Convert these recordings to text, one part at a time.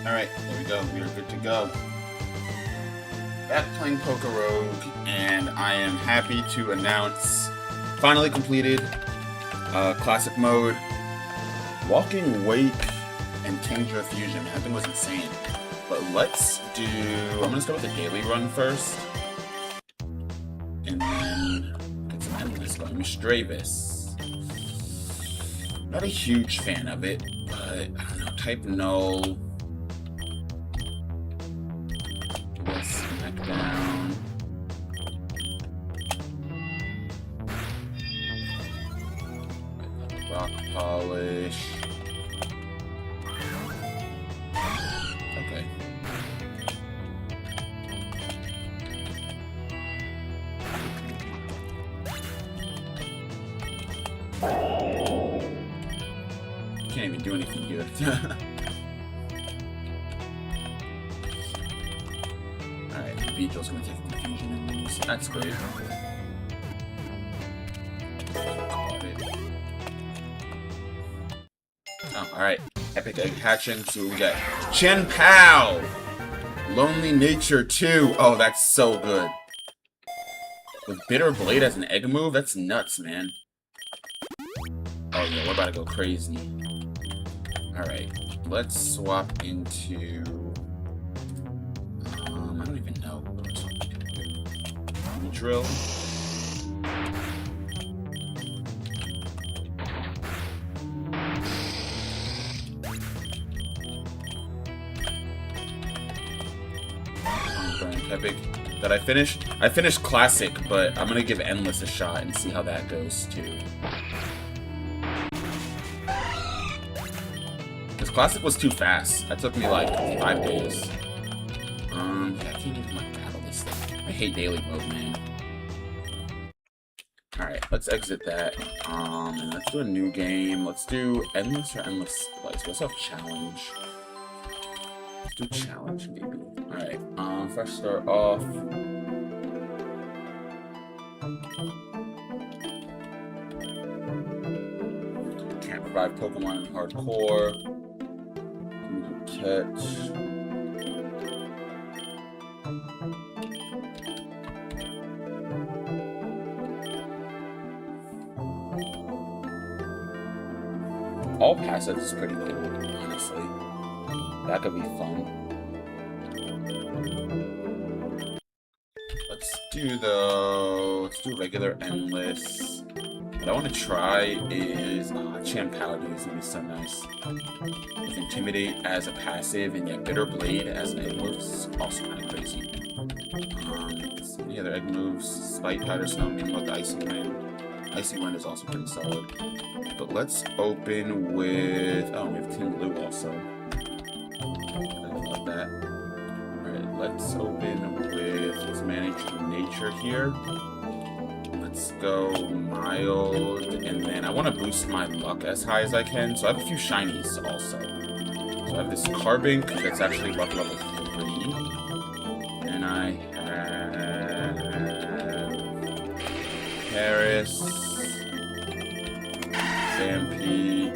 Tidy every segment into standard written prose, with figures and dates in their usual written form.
Alright, there we go. We are good to go. Back playing Pokerogue, and I am happy to announce finally completed classic mode. Walking Wake and Kingdra Fusion. That thing was insane. But let's do... I'm going to start with the daily run first. And then get some endless going. Stravis. Not a huge fan of it, but I don't know. Type null. Let's smack down. Rock polish. Okay. Can't even do anything here. Alright, Beedrill's gonna take confusion and lose. That's great. Caught it. Oh, alright. Epic Egg hatching. So we got Chen Pao! Lonely Nature 2. Oh, that's so good. With Bitter Blade as an egg move? That's nuts, man. Oh yeah, we're about to go crazy. Alright, let's swap into... I don't even know what we're swapping into. Drill. Epic. Did I finish? I finished Classic, but I'm gonna give Endless a shot and see how that goes too. Because Classic was too fast. That took me like 5 days. Yeah, I can't even like battle this thing. I hate daily mode, man. Alright, let's exit that. And let's do a new game. Let's do Endless or Endless Splice. Let's have Challenge. Let's do Challenge, maybe. Alright, first start off. Can't provide Pokemon in hardcore. Catch. All passive is pretty cool, honestly. That could be fun. Let's do regular Endless. What I want to try is Champao, dude. It's gonna be so nice. With Intimidate as a passive and yet Bitter Blade as an egg move is also kind of crazy. Any other egg moves? Spite Powder Snow, Moonlock, Icy Wind. Icy Wind is also pretty solid. But let's open with... Oh, we have Team Blue also. I love that. Alright, let's open with... Let's manage Nature here. Let's go Mild, and then I want to boost my luck as high as I can, so I have a few shinies also. So I have this Carbink that's actually luck level 3, and I have Paris, Stampede,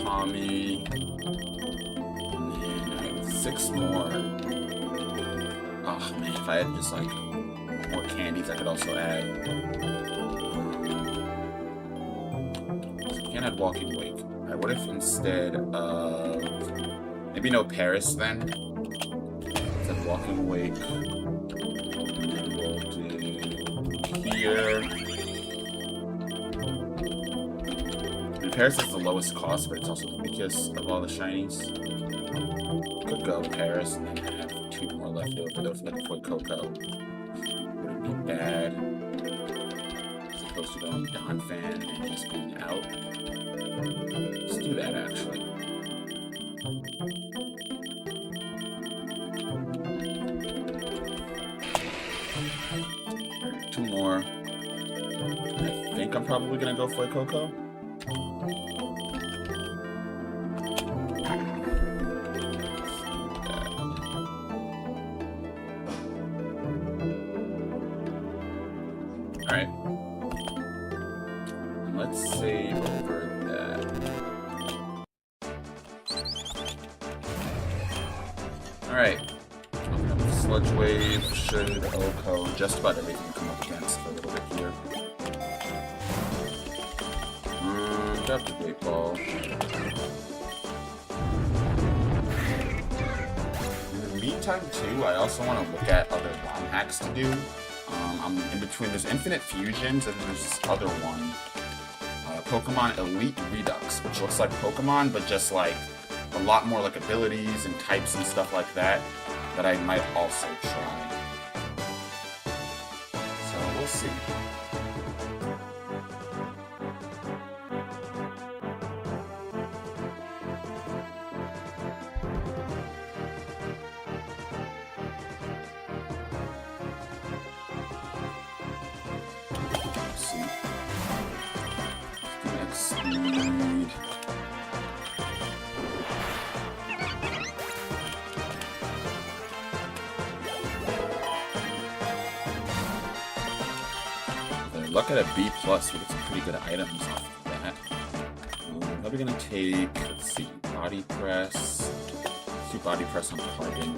Pommy, 6 more. Oh man, if I had just like more candies, I could also add. Can't add Walking Wake. Alright, what if instead of maybe no Paris then? Instead of Walking Wake, and then we'll do here. And Paris is the lowest cost, but it's also the weakest of all the shinies. Could go Paris and then have 2 more left over though for like Coco. Wouldn't be bad. As opposed to going Donphan and just being out. Let's do that actually. Alright, 2 more. I think I'm probably gonna go for Coco. Alright. Let's Alright. Sludge Wave should OHKO just about everything come up against for a little bit here. Grab the Great Ball. In the meantime, too, I also want to look at other ROM hacks to do. I'm in between. There's Infinite Fusions, and there's this other one. Pokemon Elite Redux, which looks like Pokemon, but just like a lot more like abilities and types and stuff like that I might also try. So we'll see. Speed. Look at a B+, we get some pretty good items off of that. What are we gonna take? Let's see, Body Press. Let's do Body Press on Harden.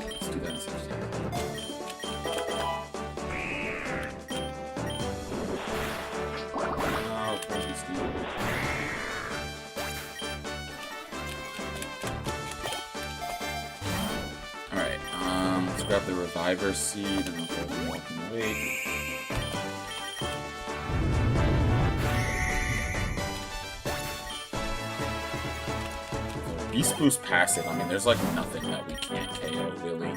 Let's do that instead. Alright, let's grab the Reviver Seed and we'll go walking away. Beast Boost passive, I mean, there's like nothing that we can't KO, really.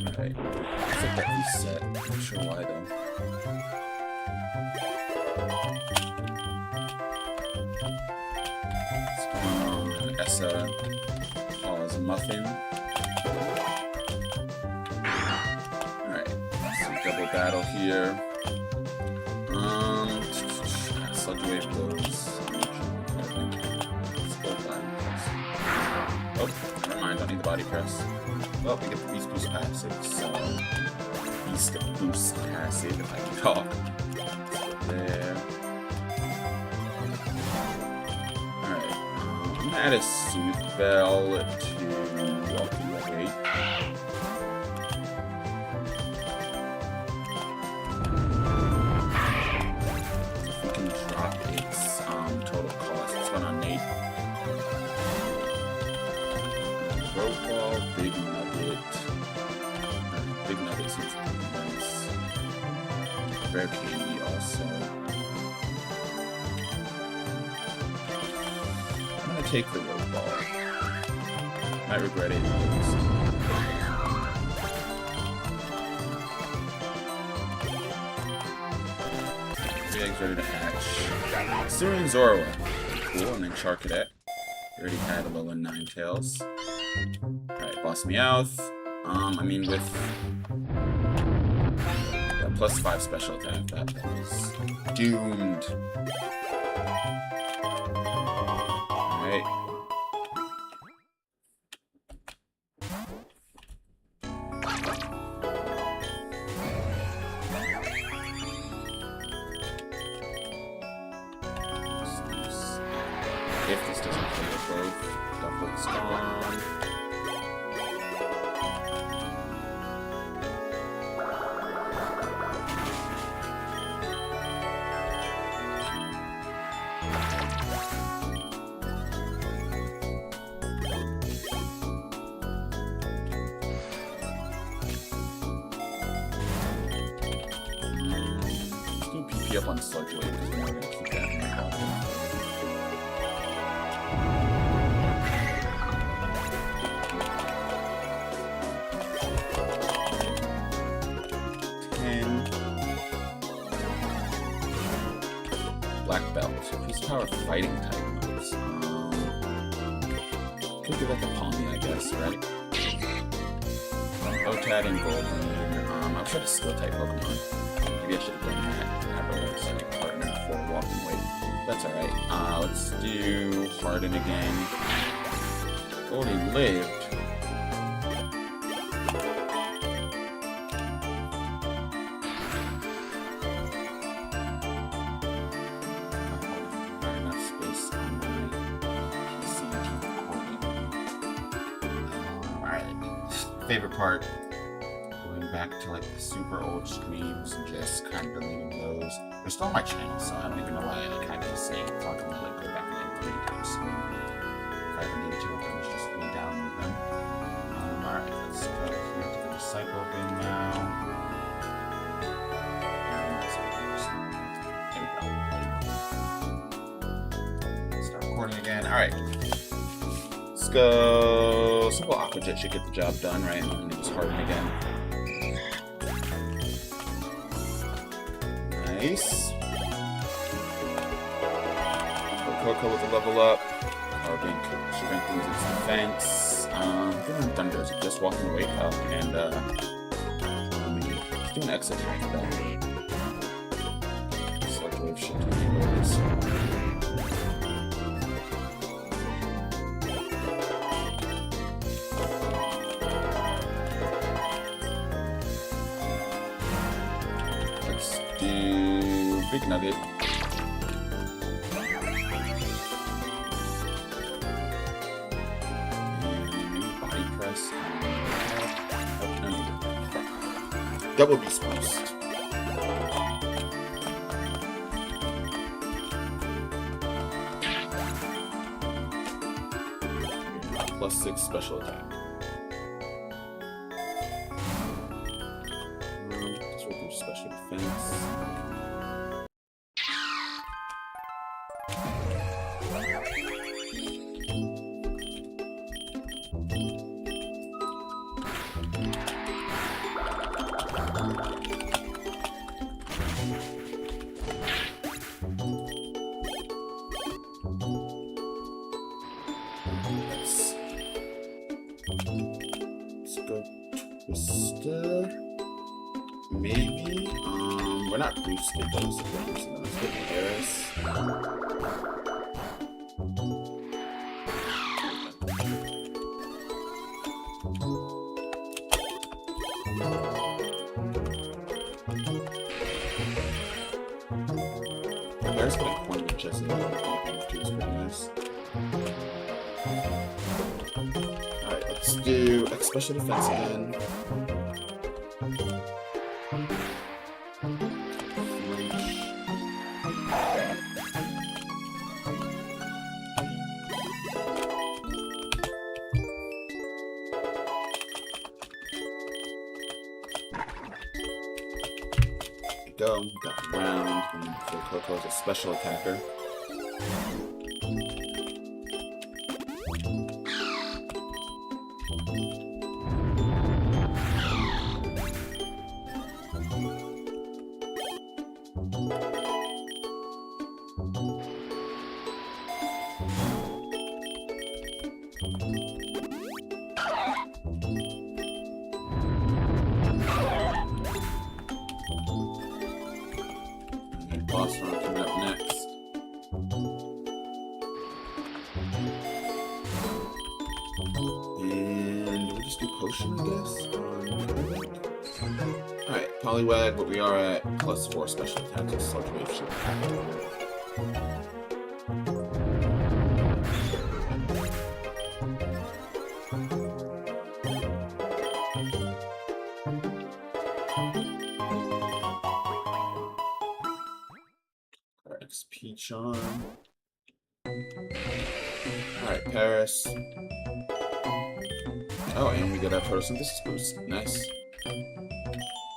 Alright, let's let that reset. Not sure why though. Let's go on Essa, pause Muffin. Alright, so double battle here. Sludge Wave goes. Oh, never mind, don't need the Body Press. Well, we get the Beast Boost passive, so Beast Boost passive if I can talk. There. Alright, I'm gonna add a Soothe Bell to Walking Away. If we can drop its total cost, it's going on Nate. Road Ball, Big Nugget. Big Nugget seems pretty nice. Rare Candy also. I'm gonna take the Road Ball. Might regret it. Three eggs ready to hatch. Syrian Zorua. Cool, and then Charcadet. We already had a Alolan Ninetales. Alright, Boss Meowth. I mean, with the +5 special attack, that was doomed. Alright. If this doesn't play the both, Dufflet's gone. Let's do PP up on Sludge Wave because we're going to keep that in my pocket. Black Belt. So Peace Power Fighting type moves. Could give it the Palmy, I guess, right? Otad and Golden. I'll try to Steel type Pokemon. Maybe I should have done that. Have a second partner for Walking Away. That's alright. Let's do Harden again. Already lived. favorite part, going back to like the super old streams and just kind of deleting those. They're still on my channel, so I don't even know why I kind of just say it's not gonna like go back and delete them. So if I ever need to, I can just re-download them. Alright, let's go here to the recycle bin now. Recording again. Alright. Let's go. Simple Aqua Jet should get the job done, right? And then just harden again. Nice. Coco with a level up. Carbink strengthens its defense. Thunder is just walking away up and he's doing X attack though. Sludge Wave should do this. Let's do Big Nugget. And Body Press. Double Beast Boost. +6 special attack. Just with your special defense. Let's go Twister. Maybe. We're not boosted though, so we're boosted. Let's get Paris. Paris got a corner chest and which is pretty nice. Alright, let's do X special defense again. Go, got round, and so Coco is a special attacker. Boss round coming up next. And we'll just do potion, I guess. Alright, Poliwag, but we are at +4 special attacks, so Sludge Wave should XP charm. Alright, Paris. Oh, and we get our photosynthesis boost. Nice.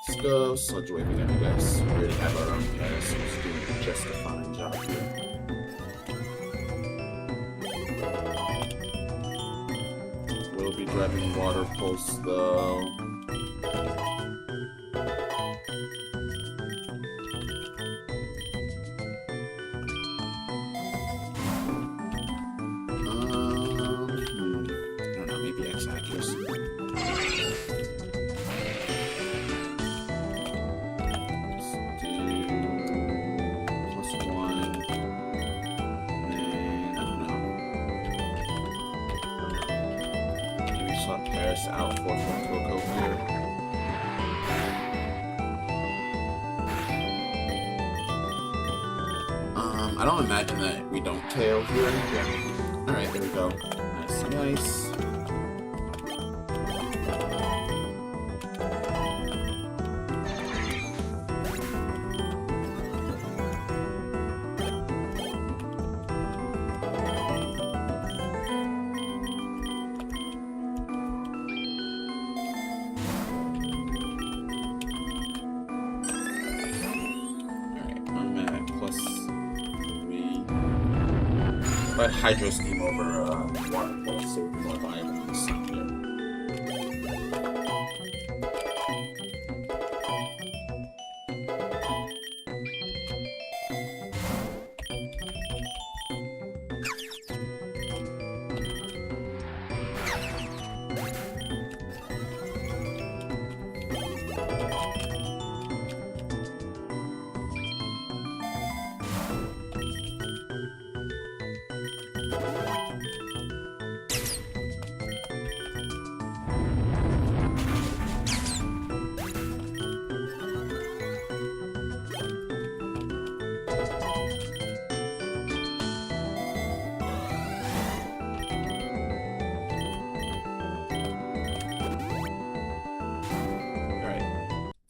Let's go Sludge Wave again, I guess. We already have our own Paris, who's doing just a fine job here. We'll be grabbing Water Pulse though. Paris out for Coco here. I don't imagine that we don't tail here. Yeah. Alright, there we go. Nice, nice. But Hydro Steam over Water Pulse, so more viable in this here.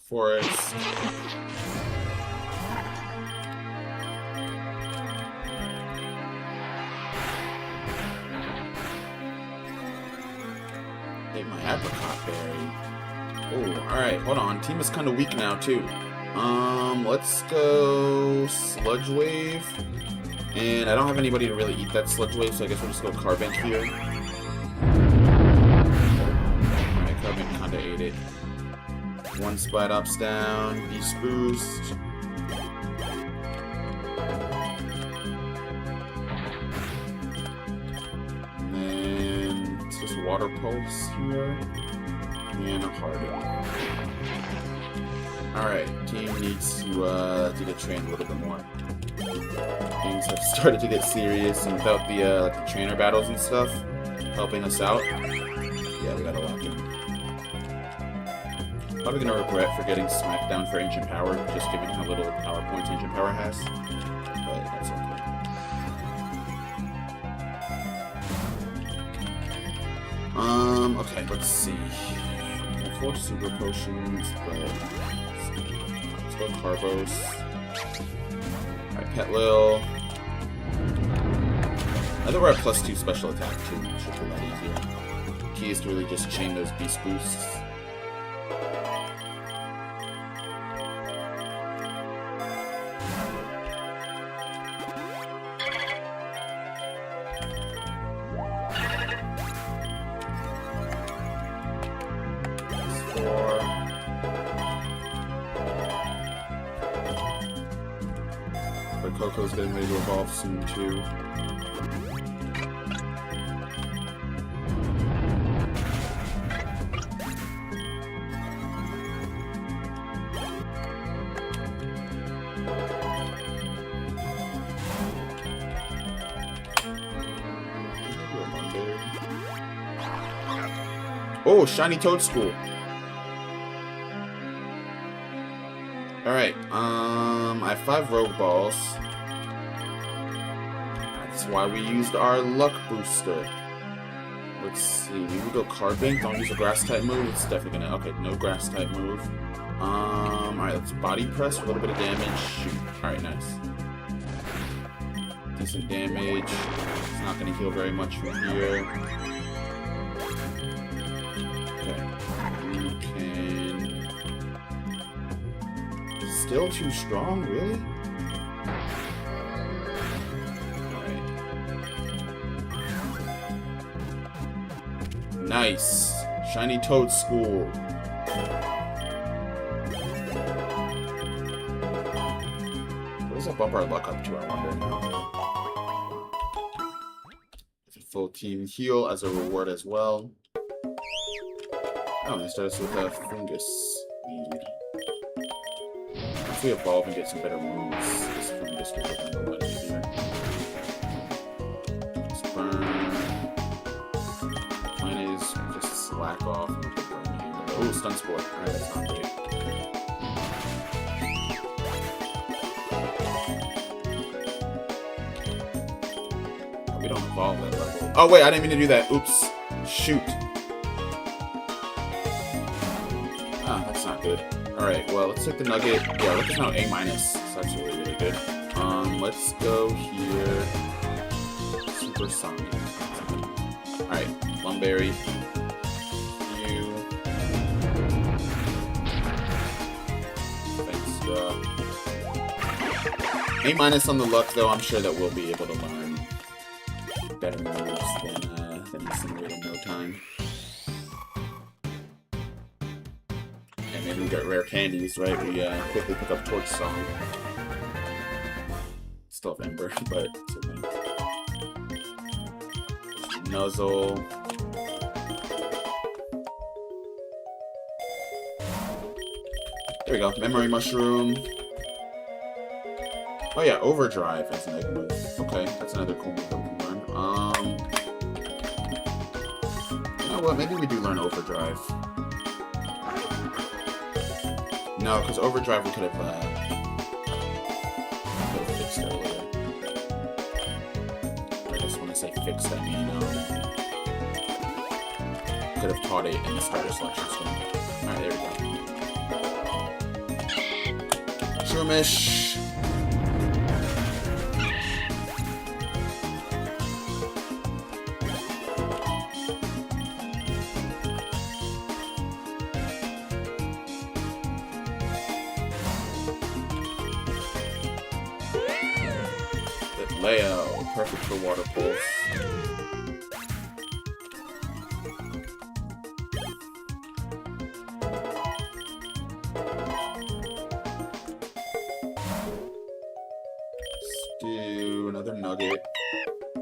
Forest. Hit my apricot berry. Oh, alright, hold on. Team is kind of weak now, too. Let's go Sludge Wave. And I don't have anybody to really eat that Sludge Wave, so I guess we'll just go Carbink here. Alright, Carbink kinda ate it. One Splat Ops down, Beast Boost. And then it's just Water Pulse here. And a Harden. Alright, team needs to get trained a little bit more. Things have started to get serious, and without the like the trainer battles and stuff helping us out, yeah, we gotta lock in. Probably gonna regret for getting smacked down for Ancient Power, just given how little power points Ancient Power has. But that's okay. Okay, let's see. 4 Super Potions, but let's go Carbos. Alright, Petlil. I think we're at +2 special attack too. Should be a lot easier. Key is to really just chain those Beast Boosts. But Coco's getting ready to evolve soon too. Oh, Shiny Toadstool. Alright, I have 5 Rogue Balls. That's why we used our Luck Booster. Let's see, we would go Carbink, don't use a Grass type move. It's definitely gonna, okay, no Grass type move. Alright, let's Body Press for a little bit of damage. Shoot. Alright, nice. Decent damage. It's not gonna heal very much from here. Okay. You can... Still too strong, really? Alright. Nice. Shiny Toadstool. What does that bump our luck up to, I wonder now? It's a full team heal as a reward as well. Oh, they started us with a Fungus lead. If we evolve and get some better moves, this Fungus will become a lot easier. Let's burn. Plan is just slack off and burn here. Oh, Stun Spore. Alright, that's not great. Oh, we don't evolve that level. Oh, wait, I didn't mean to do that. Oops. Shoot. Ah, that's not good. Alright, well, let's take the Nugget. Yeah, look at now A-, so that's really, really good. Let's go here. Super Sonic. Alright, Lumberry. You. Thanks, A- on the luck, though, I'm sure that we'll be able to learn. better moves than Incinerate in no time. And maybe we get rare candies, right? We quickly pick up Torch Song. Still have Ember, but it's okay. Nuzzle. There we go. Memory Mushroom. Oh yeah, Overdrive is an egg move. Okay, that's another cool move that we can learn. You know what? Maybe we do learn Overdrive. No, because Overdrive we could have fixed earlier. I just want to say fixed, I mean, could have taught it in the starter selection screen. Alright, there we go. Shroomish! Leo, perfect for Water Pulse. Let's do another Nugget.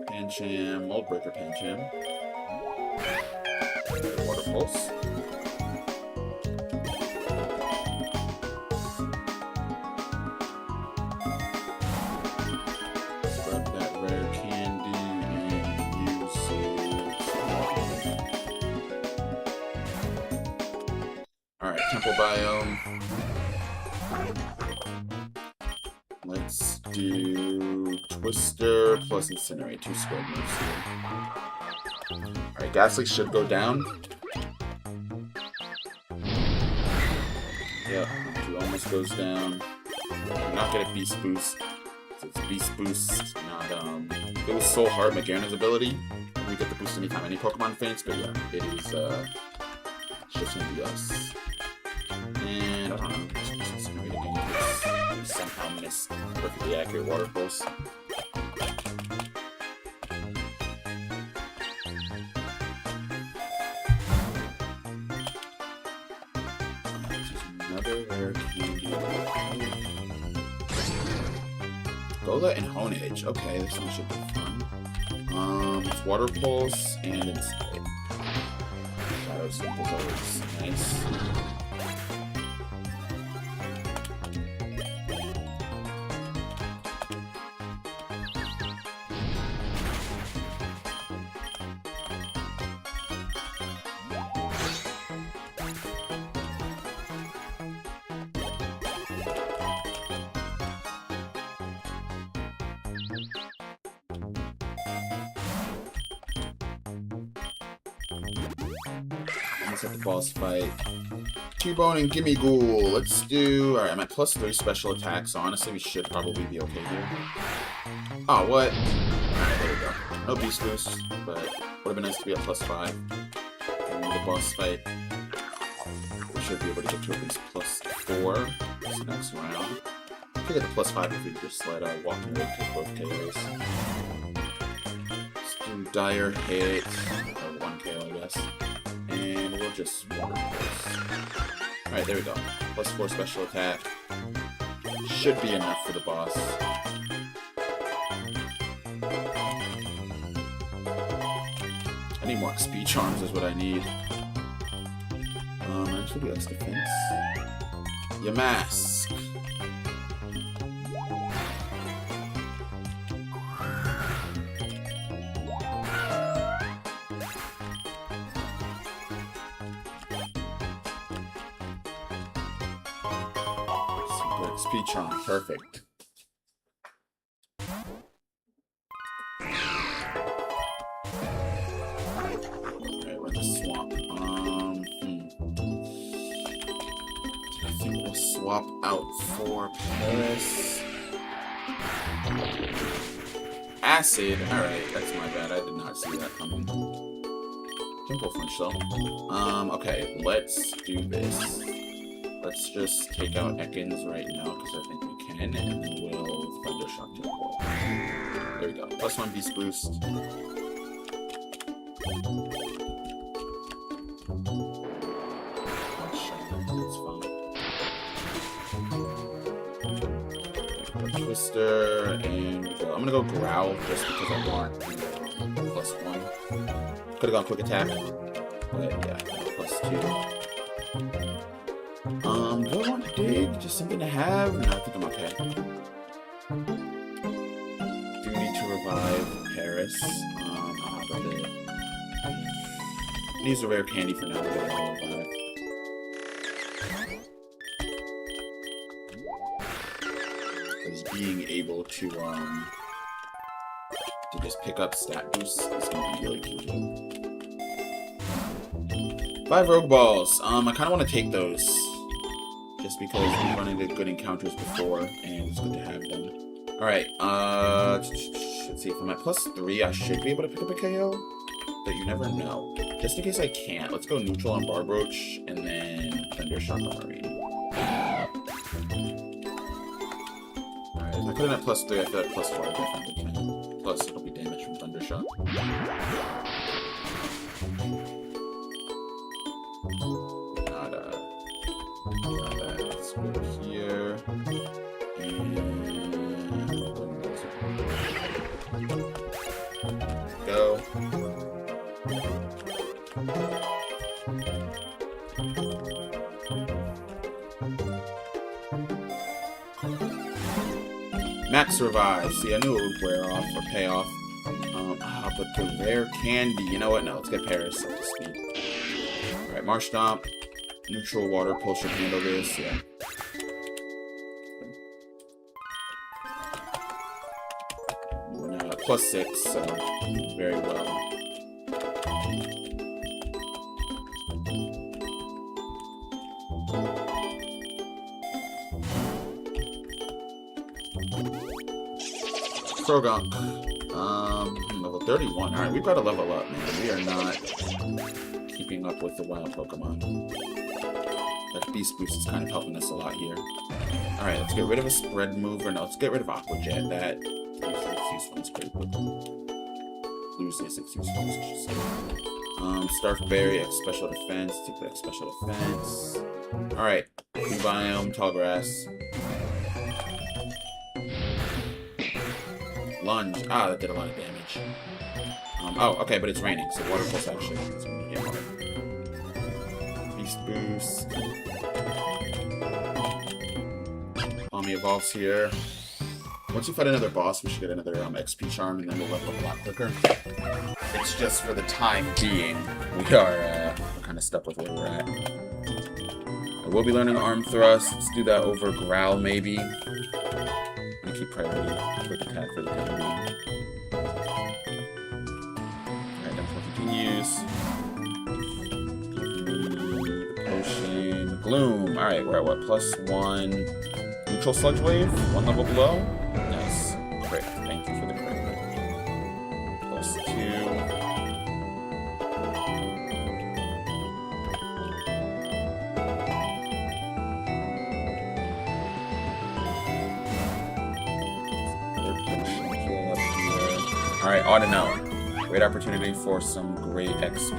Pancham, Mold Breaker Pancham. Water Pulse. Temple Biome. Let's do Twister plus Incinerate. 2 square moves here. Alright, Ghastly should go down. Yep, 2 almost goes down. I'm not gonna Beast Boost. So it's Beast Boost, not if it was Soul Heart, Magearna's ability. We get the boost anytime any Pokemon faints, but yeah, it is just gonna be us. And I don't know, somehow miss perfectly accurate Water Pulse. Another rare candy. Gola and Honedge. Okay, this one should be fun. It's Water Pulse and it's Shadow Sweep is always nice. Let's hit the boss fight. Cubone and Gimme Ghoul. Let's do... Alright, I'm at +3 special attack, so honestly we should probably be okay here. Oh, what? Alright, there we go. No Beast Boost, but would have been nice to be at +5. And with the boss fight, we should be able to get to at least +4 this next round. I could get the +5 if we just let Walking Rig take both KOs. Let's do Dire Hit, or 1 KO I guess. And we'll just Water Pulse. Alright, there we go. +4 special attack. Should be enough for the boss. I need more XP charms is what I need. Actually, that's defense. Yamask. XP charm, perfect. Alright, we're in the swamp. I think we'll swap out for Paris. Acid, alright, that's my bad. I did not see that coming. Simple Flinch though. Okay, let's do this. Let's just take out Ekans right now, because I think we can, and then we'll Thundershock to the wall. There we go. +1 Beast Boost. Twister, and I'm gonna go Growl just because I want +1. Could have gone Quick Attack, but yeah, +2. Do I want Dig? Just something to have? No, I think I'm okay. Do need to revive Paris. But use a rare candy for now to get a revive. Because being able to just pick up stat boosts is going to be really key. 5 Rogue Balls. I kind of want to take those. Just because we've run into good encounters before, and it's good to have them. Alright, let's see. If I'm at +3, I should be able to pick up a KO. But you never know. Just in case I can't, let's go Neutral on Barbroach, and then Thundershock on Marine. Alright, if I put in at +3, I feel like +4 I definitely can. Plus, it'll be damage from Thundershock. Let's go here. And go. Max Revive. See, I knew it would wear off or pay off. But the rare candy. You know what? No, let's get Paris up to speed. Alright, Marsh Stomp. Neutral Water Pulse should handle this. Yeah. +6, so very well. Pokerogue. Level 31. Alright, we've got to level up, man. We are not keeping up with the wild Pokemon. That Beast Boost is kind of helping us a lot here. Alright, let's get rid of a spread move. Or no, let's get rid of Aqua Jet. That useless pretty quick. Lose this, it's useless, I should say. Stark Berry, X Special Defense. Take the X Special Defense. Alright, New Biome, Tall Grass. Lunge. Ah, that did a lot of damage. Oh, okay, but it's raining, so Water Pulse actually is going to get hard. Beast Boost. Palmy evolves here. Once we fight another boss, we should get another XP Charm, and then we'll level up a lot quicker. It's just for the time being, we're kind of stuck with where we're at. I will be learning Arm Thrust. Let's do that over Growl, maybe. I'm gonna keep priority Quick Attack for the time being. Alright, then continues. Potion. Gloom. Alright, we're at what? +1. Neutral Sludge Wave. 1 level below. Nice. Crit. Thank you for the crit. +2. Alright, Audino. Great opportunity for some great XP.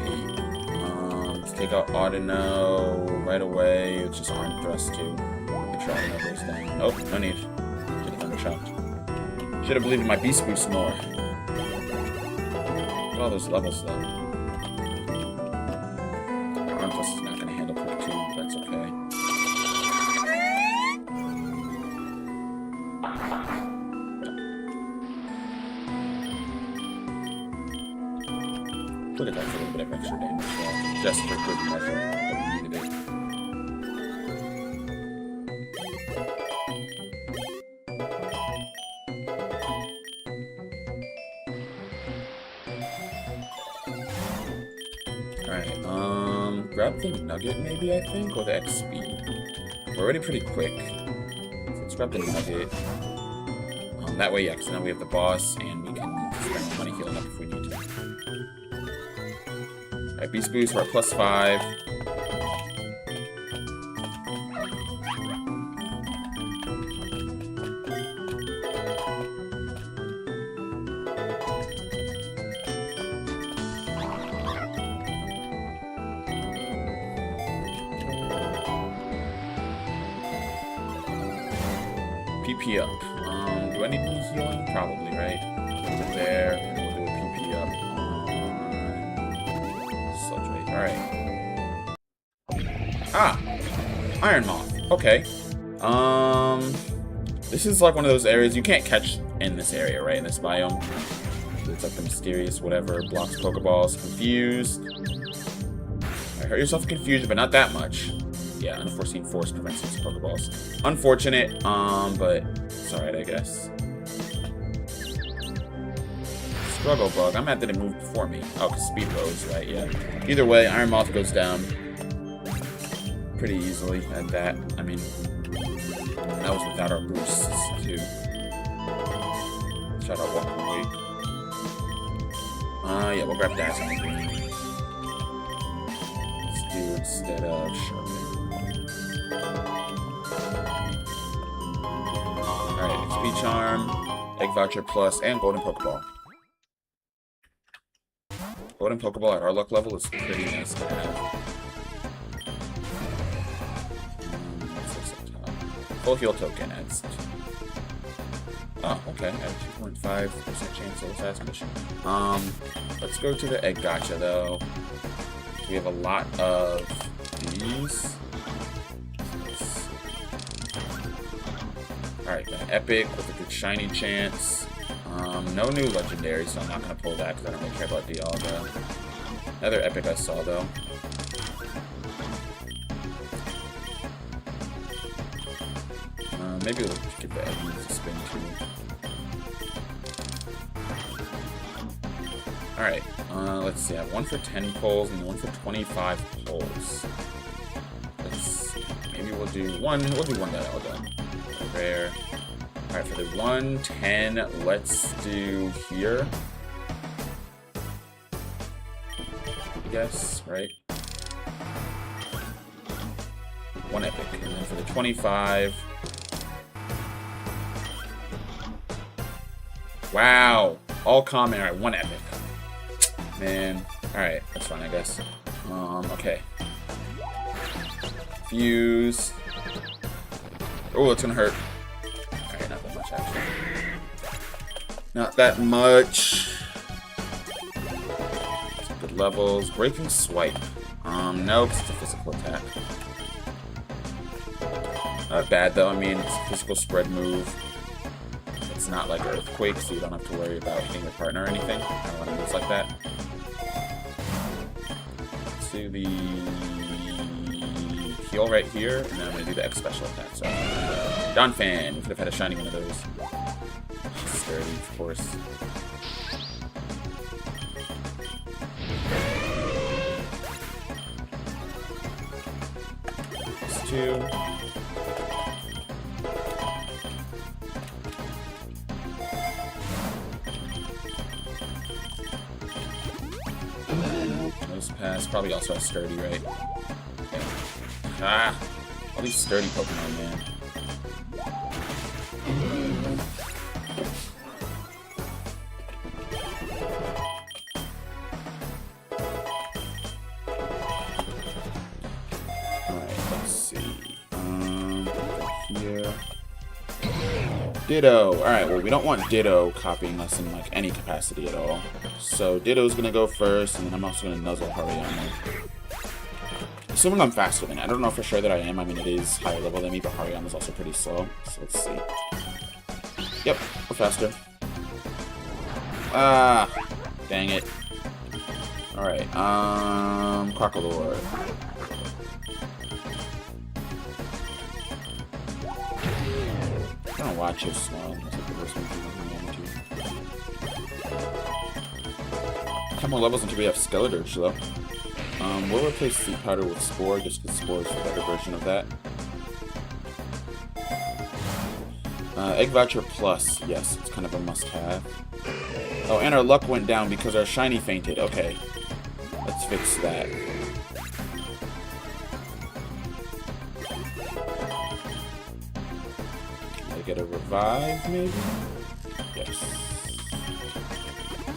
Let's take out Audino right away. It's just Arm Thrust too. Make sure Audino goes down. Oh, no need. Should have Thundershocked. Should have believed in my Beast Boost more. Look at all those levels though. Arm Thrust is not going to handle Quick 2, but that's okay. Look at that for a little bit of extra damage, so just for good measure that we needed it. Alright, grab the Nugget maybe, I think, or the X Speed. We're already pretty quick. So let's grab the Nugget. That way, yeah, because now we have the boss, and we can spend money healing up if we need to. Alright, Beast Boost, we're at +5. PP up. Do I need any healing? Probably, right? Over there, and we'll do a PP up on Sludge Wave. Alright. Ah! Iron Moth. Okay. This is like one of those areas you can't catch in this area, right? In this biome. It's like the mysterious whatever, blocks Pokeballs, confused. Alright, hurt yourself confused, but not that much. Yeah, unforeseen force prevents these Pokeballs. Unfortunate, but it's alright, I guess. Struggle Bug. I'm mad that it moved before me. Oh, because Speed Rose, right? Yeah. Either way, Iron Moth goes down pretty easily at that. I mean, that was without our boosts, too. Shout out Walking Wake. Yeah, we'll grab Dazzling Green. Let's do instead of Sharpen. Alright, XP Charm, Egg Voucher Plus, and Golden Pokeball. Golden Pokeball at our luck level is pretty nice to have. Full heal token adds. Oh, okay. I have a 2.5% chance of fast mission. Let's go to the egg gacha though. We have a lot of these. Alright, got an epic with a good shiny chance. No new legendary, so I'm not gonna pull that because I don't really care about Dialga. Another epic I saw though. Maybe we'll give the Edmonds a spin too. Alright, let's see. I have one for 10 pulls and one for 25 pulls. Let's see. Maybe we'll do one. We'll do one that all done. Rare. Alright, for the 110, let's do here. I guess, right? One epic. And then for the 25. Wow! All common. Alright, one epic. Man. Alright, that's fine, I guess. Okay. Fuse. Oh, it's gonna hurt. Alright, not that much, actually. Not that much. Some good levels. Breaking Swipe. No, because it's a physical attack. Bad, though. I mean, it's a physical spread move. It's not like Earthquake, so you don't have to worry about hitting your partner or anything. I don't want to moves like that. Let's do the heal right here, and then I'm going to do the X special attack. So, Donphan. We could have had a shiny one of those. Sturdy, of course. That's two. Pass. Probably also has Sturdy, right? Yeah. Ah! All these Sturdy Pokemon, man. Alright, let's see. Here. Ditto. Alright, well, we don't want Ditto copying us in, like, any capacity at all. So, Ditto's gonna go first, and then I'm also gonna Nuzzle Hariyama. Assuming I'm faster than it. I don't know for sure that I am. I mean, it is higher level than me, but Hariyama's also pretty slow. So, let's see. Yep, we're faster. Ah! Dang it. Alright, Crocodile. I'm gonna watch his smell. That's like the worst one to 10 more levels until we have Skeledirge, though. We'll replace Sleep Powder with Spore, just because Spore is a better version of that. Egg Voucher Plus, yes, it's kind of a must-have. Oh, and our luck went down because our shiny fainted. Okay, let's fix that. I get a revive, maybe? Yes.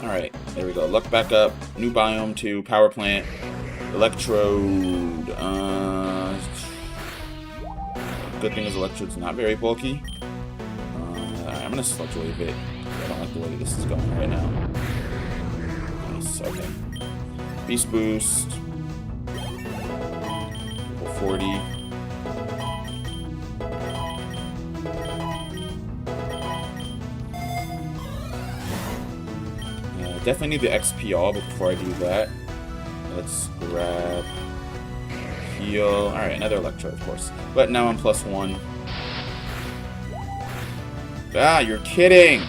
Alright, there we go. Luck back up. New biome 2, Power Plant, Electrode. Good thing is Electrode's not very bulky. I'm gonna Sludge Wave it. I don't like the way this is going right now. Nice, okay. Beast Boost. 40. Definitely need the XP all, but before I do that, let's grab heal. Alright, another Electro, of course. But now I'm +1. Ah, you're kidding!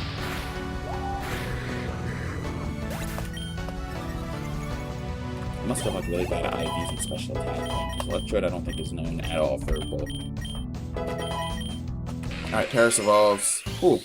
I must have like really bad IVs and special attack. Electrode I don't think is known at all for bulk. Alright, Paris evolves. Ooh.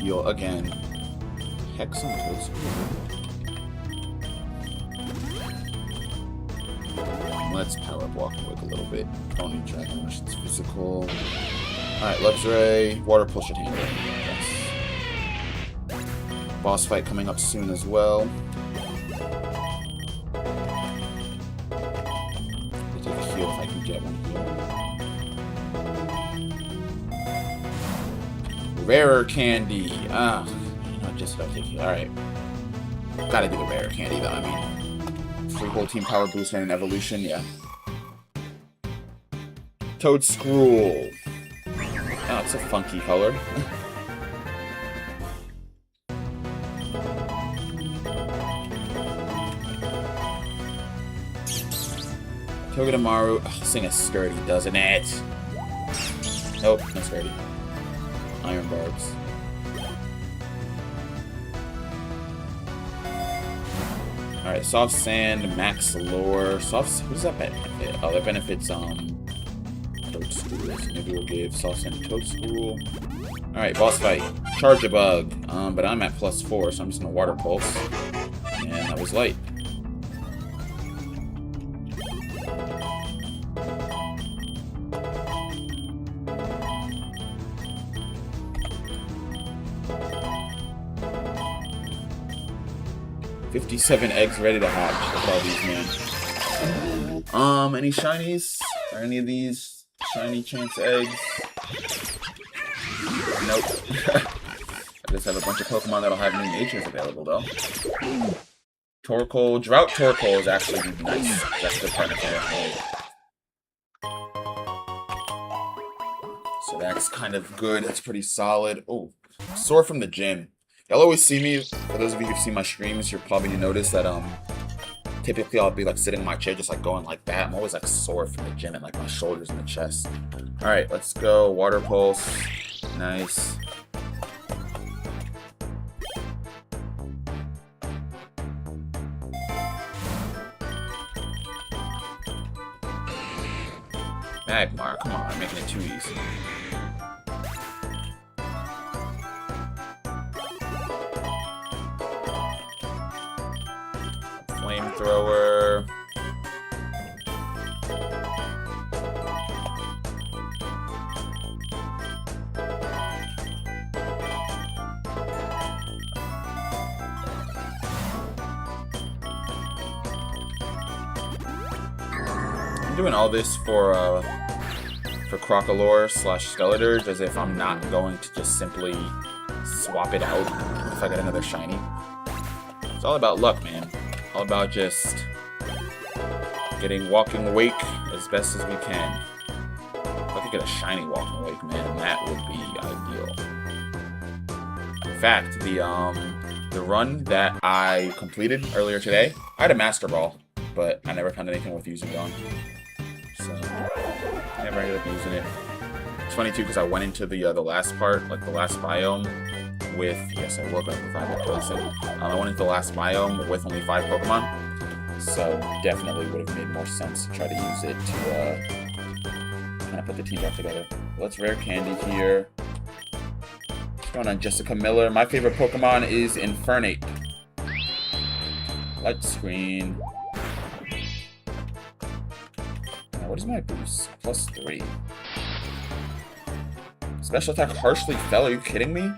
Heal again. Hex some toes. Let's power block quick a little bit. Don't need Dragon Rush, it's physical. Alright, Luxray. Water Push should handle it. Yes. Boss fight coming up soon as well. I'll take a heal if I can get one here. Rarer candy. Ah, you know, just about take it. Alright. Gotta do the rarer candy though, I mean. Free whole team power boost and an evolution, yeah. Toad Scroll. Oh, it's a funky color. Togedemaru. Oh, this thing is sturdy, doesn't it? Nope, not sturdy. Iron Barbs. Alright, Soft Sand, Max Lore. Soft, what does that benefit? Oh, that benefits, Toadstool. So maybe we'll give Soft Sand Toadstool. Alright, boss fight. Charge a Bug. But I'm at +4, so I'm just gonna Water Pulse. And that was light. $57 eggs ready to hatch. Look at all these, man. Any shinies? Are any of these shiny chance eggs? Nope. I just have a bunch of Pokemon that'll have new natures available, though. Torkoal. Drought Torkoal is actually nice. That's the partner for So that's kind of good. It's pretty solid. Oh, sore from the gym. Y'all always see me, for those of you who've seen my streams, you're probably gonna notice that typically I'll be like sitting in my chair just like going like that. I'm always like sore from the gym and like my shoulders and the chest. Alright, let's go. Water Pulse. Nice. Magmar, come on, I'm making it too easy. Flamethrower. I'm doing all this for Crocalor / Skeletor, as if I'm not going to just simply swap it out if I get another shiny. It's all about luck, man. All about just getting Walking Wake as best as we can. If I could get a shiny Walking Wake, man, that would be ideal. In fact, the run that I completed earlier today, I had a Master Ball, but I never found anything worth using it on. So, I never ended up using it. It's funny too, because I went into the last part, like the last biome, with, yes, I woke up with 5 poison. I went into the last biome with only 5 Pokemon, so definitely would have made more sense to try to use it to kind of put the team back together. Let's rare candy here. What's going on, Jessica Miller? My favorite Pokemon is Infernape. Light Screen. what is my boost? +3. Special attack harshly fell. Are you kidding me?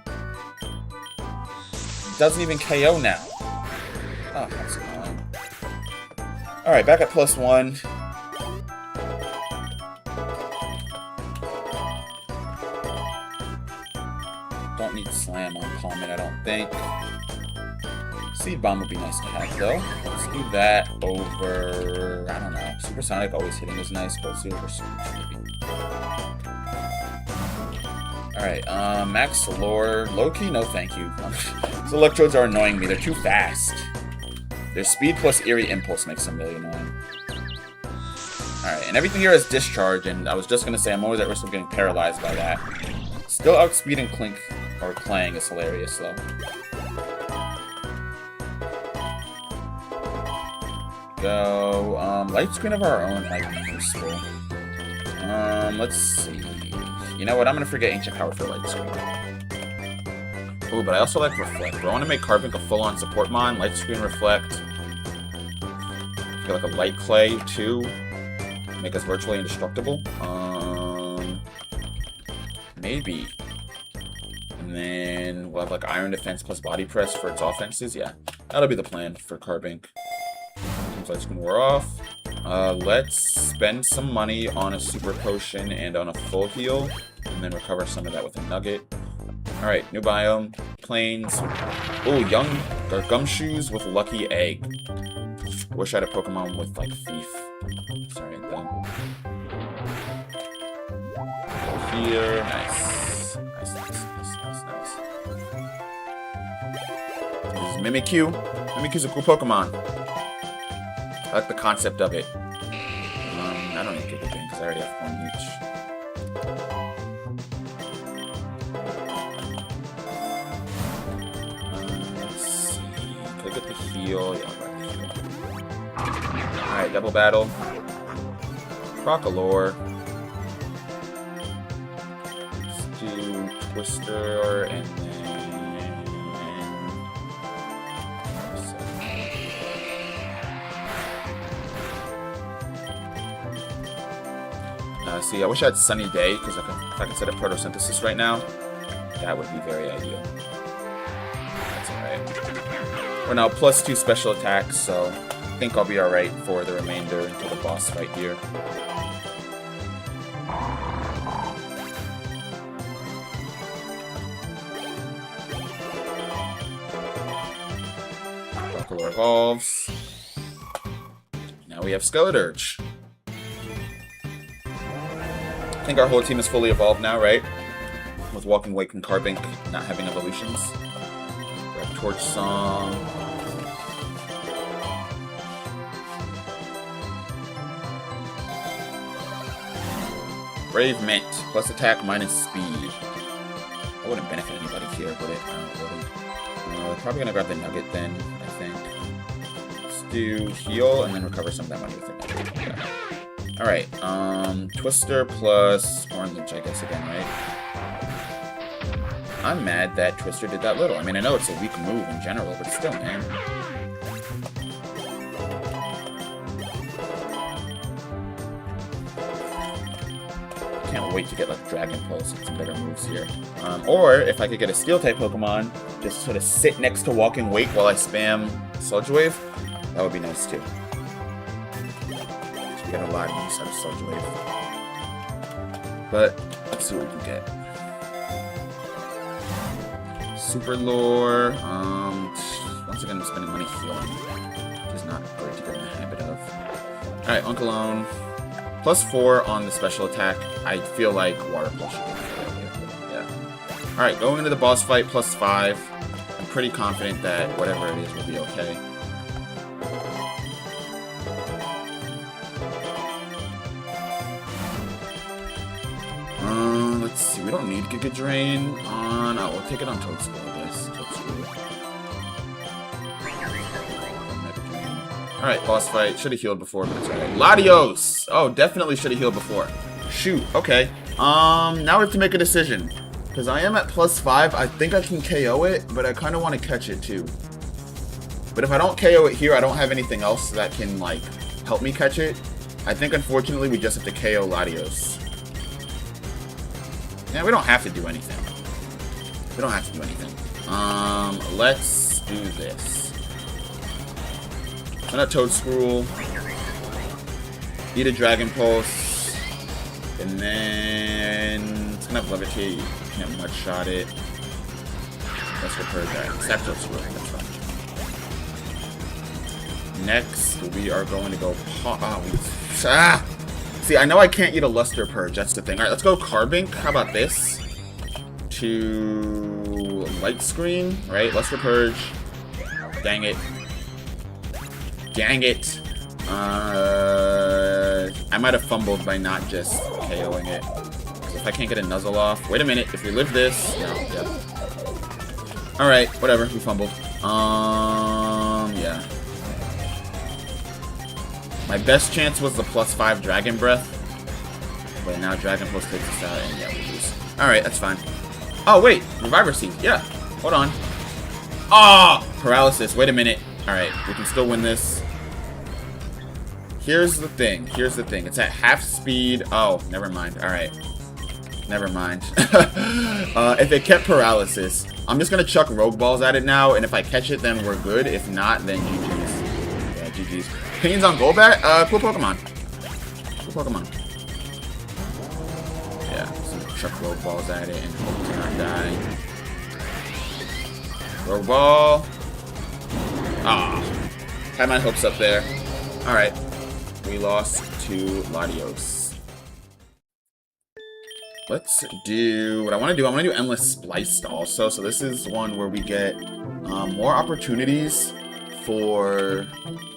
It doesn't even KO now. Oh, that's annoying. Alright, back at +1. Don't need Slam on Palmet, I don't think. Seed Bomb would be nice to have, though. Let's do that over... I don't know. Supersonic always hitting is nice, but let's do it over Screech, maybe. Alright, Max Lore. Low-key, no thank you. These Electrodes are annoying me. They're too fast. Their speed plus Eerie Impulse makes them really annoying. Alright, and everything here is Discharge, and I was just gonna say I'm always at risk of getting paralyzed by that. Still outspeeding Clink, or Clang is hilarious, though. Go, Light Screen of our own might be useful. Let's see. You know what, I'm gonna forget Ancient Power for Light Screen. Ooh, but I also like Reflect. Do I want to make Carbink a full-on support mon? Light Screen, Reflect. I feel like a Light Clay, too. Make us virtually indestructible. Maybe. And then we'll have like Iron Defense plus Body Press for its offenses. Yeah, that'll be the plan for Carbink. Light Screen wore off. Let's spend some money on a Super Potion and on a full heal. And then recover some of that with a Nugget. Alright, new biome. Plains. Oh, young Gumshoes with Lucky Egg. Wish I had a Pokemon with, like, Thief. Sorry, though. Here. Nice. Nice. This is Mimikyu. Mimikyu's a cool Pokemon. I like the concept of it. I don't need Giga Drain because I already have one each. Get the heal. Yeah, I'll grab the heal. Alright, double battle. Crocalore. Let's do Twister and then... see, I wish I had Sunny Day, because if I could set up Photosynthesis right now, that would be very ideal. That's alright. We're now +2 special attacks, so I think I'll be alright for the remainder until the boss fight here. Crocalore evolves. Now we have Skeleturge. I think our whole team is fully evolved now, right? With Walking Wake and Carbink not having evolutions. Grab Torch Song. Brave Mint, plus attack minus speed. That wouldn't benefit anybody here, would it? I don't really. Probably gonna grab the Nugget then, I think. Let's do heal and then recover some of that money with the Nugget. Yeah. Alright, Twister plus Orange, I guess, again, right? I'm mad that Twister did that little. I mean, I know it's a weak move in general, but still, man. Can't wait to get, like, Dragon Pulse and some better moves here. Or, if I could get a Steel-type Pokemon, just sort of sit next to Walking Wake while I spam Sludge Wave, that would be nice, too. We got a lot of use out of Sludge Wave. But, let's see what we can get. Super Lore, once again I'm spending money healing, which is not great to get in the habit of. Alright, Unkalogne, +4 on the special attack. I feel like Water Pulse should be a good idea. Yeah. Alright, going into the boss fight, +5. I'm pretty confident that whatever it is will be okay. Let's see, we don't need Giga Drain on... Oh, we'll take it on Toadstool, I guess. Toadstool. Alright, boss fight. Should have healed before, but it's alright. Latios! Oh, definitely should have healed before. Shoot, okay. Now we have to make a decision. Because I am at +5. I think I can KO it, but I kind of want to catch it too. But if I don't KO it here, I don't have anything else that can, like, help me catch it. I think, unfortunately, we just have to KO Latios. Yeah, we don't have to do anything. We don't have to do anything. Let's do this. Send a Toadscruel. Eat a Dragon Pulse. And then... it's gonna have Levitate. You can't Mudshot it. Let's repair that. Sack Toadscruel. That's fine. Next, we are going to go... See, I know I can't eat a Luster Purge. That's the thing. Alright, let's go Carbink. How about this? To... Light Screen. Right? Luster Purge. Dang it. Dang it. I might have fumbled by not just KOing it. If I can't get a Nuzzle off... Wait a minute. If we live this... No, yeah. Alright, whatever. We fumbled. Yeah. My best chance was the +5 Dragon Breath. But now Dragon Pulse takes us out, and yeah, we lose. Alright, that's fine. Oh, wait. Reviver Seed. Yeah. Hold on. Ah! Oh, paralysis. Wait a minute. Alright, we can still win this. Here's the thing. Here's the thing. It's at half speed. Oh, never mind. Alright. Never mind. If it kept paralysis, I'm just going to chuck Rogue Balls at it now, and if I catch it, then we're good. If not, then GG's. Yeah, GG's. Opinions on Golbat? Cool Pokemon. Cool Pokemon. Yeah, so chuck Rogue Balls at it and hope to not die. Rogue Ball. Ah. Had my hopes up there. Alright. We lost to Latios. Let's do what I want to do. I want to do Endless Spliced also. So this is one where we get more opportunities for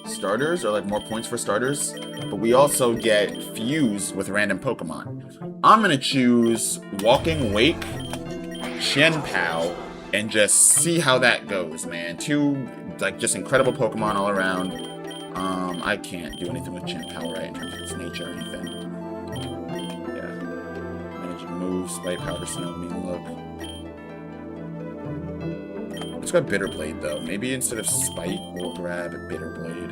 starters, or like more points for starters, but we also get Fuse with random Pokemon. I'm gonna choose Walking Wake, Chien-Pao, and just see how that goes, man. Two like just incredible Pokemon all around. I can't do anything with Chien-Pao, right, in terms of its nature or anything. Yeah. Managing moves, Spite, Powder Snow, Mean Look. Let's go Bitter Blade, though. Maybe instead of Spite, we'll grab Bitter Blade.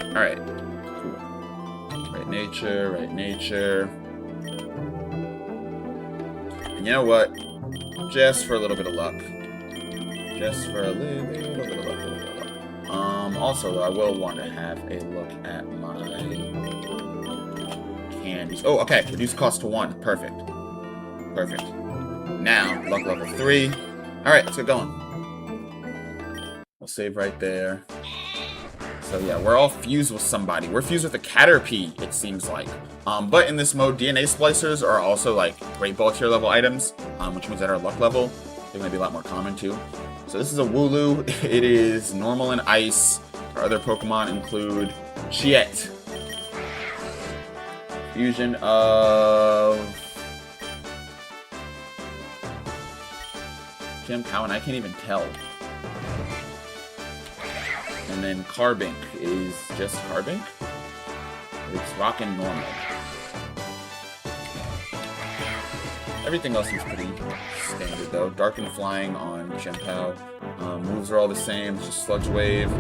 Alright. Cool. Right nature, right nature. And you know what? Just for a little bit of luck. Just for a little bit of luck. Also, though, I will want to have a look at my candies. Oh, okay. Reduce cost to 1. Perfect. Perfect. Now, luck level 3. Alright, let's get going. We'll save right there. So yeah, we're all fused with somebody. We're fused with a Caterpie, it seems like. But in this mode, DNA Splicers are also like Great Ball tier level items, which means at our luck level, they're going to be a lot more common too. So this is a Wooloo. It is normal and ice. Our other Pokemon include Chiet. Fusion of... Chien-Pao, and I can't even tell. And then Carbink is just Carbink. It's rockin' normal. Everything else is pretty standard though. Dark and Flying on Chien-Pao. Moves are all the same. It's just Sludge Wave.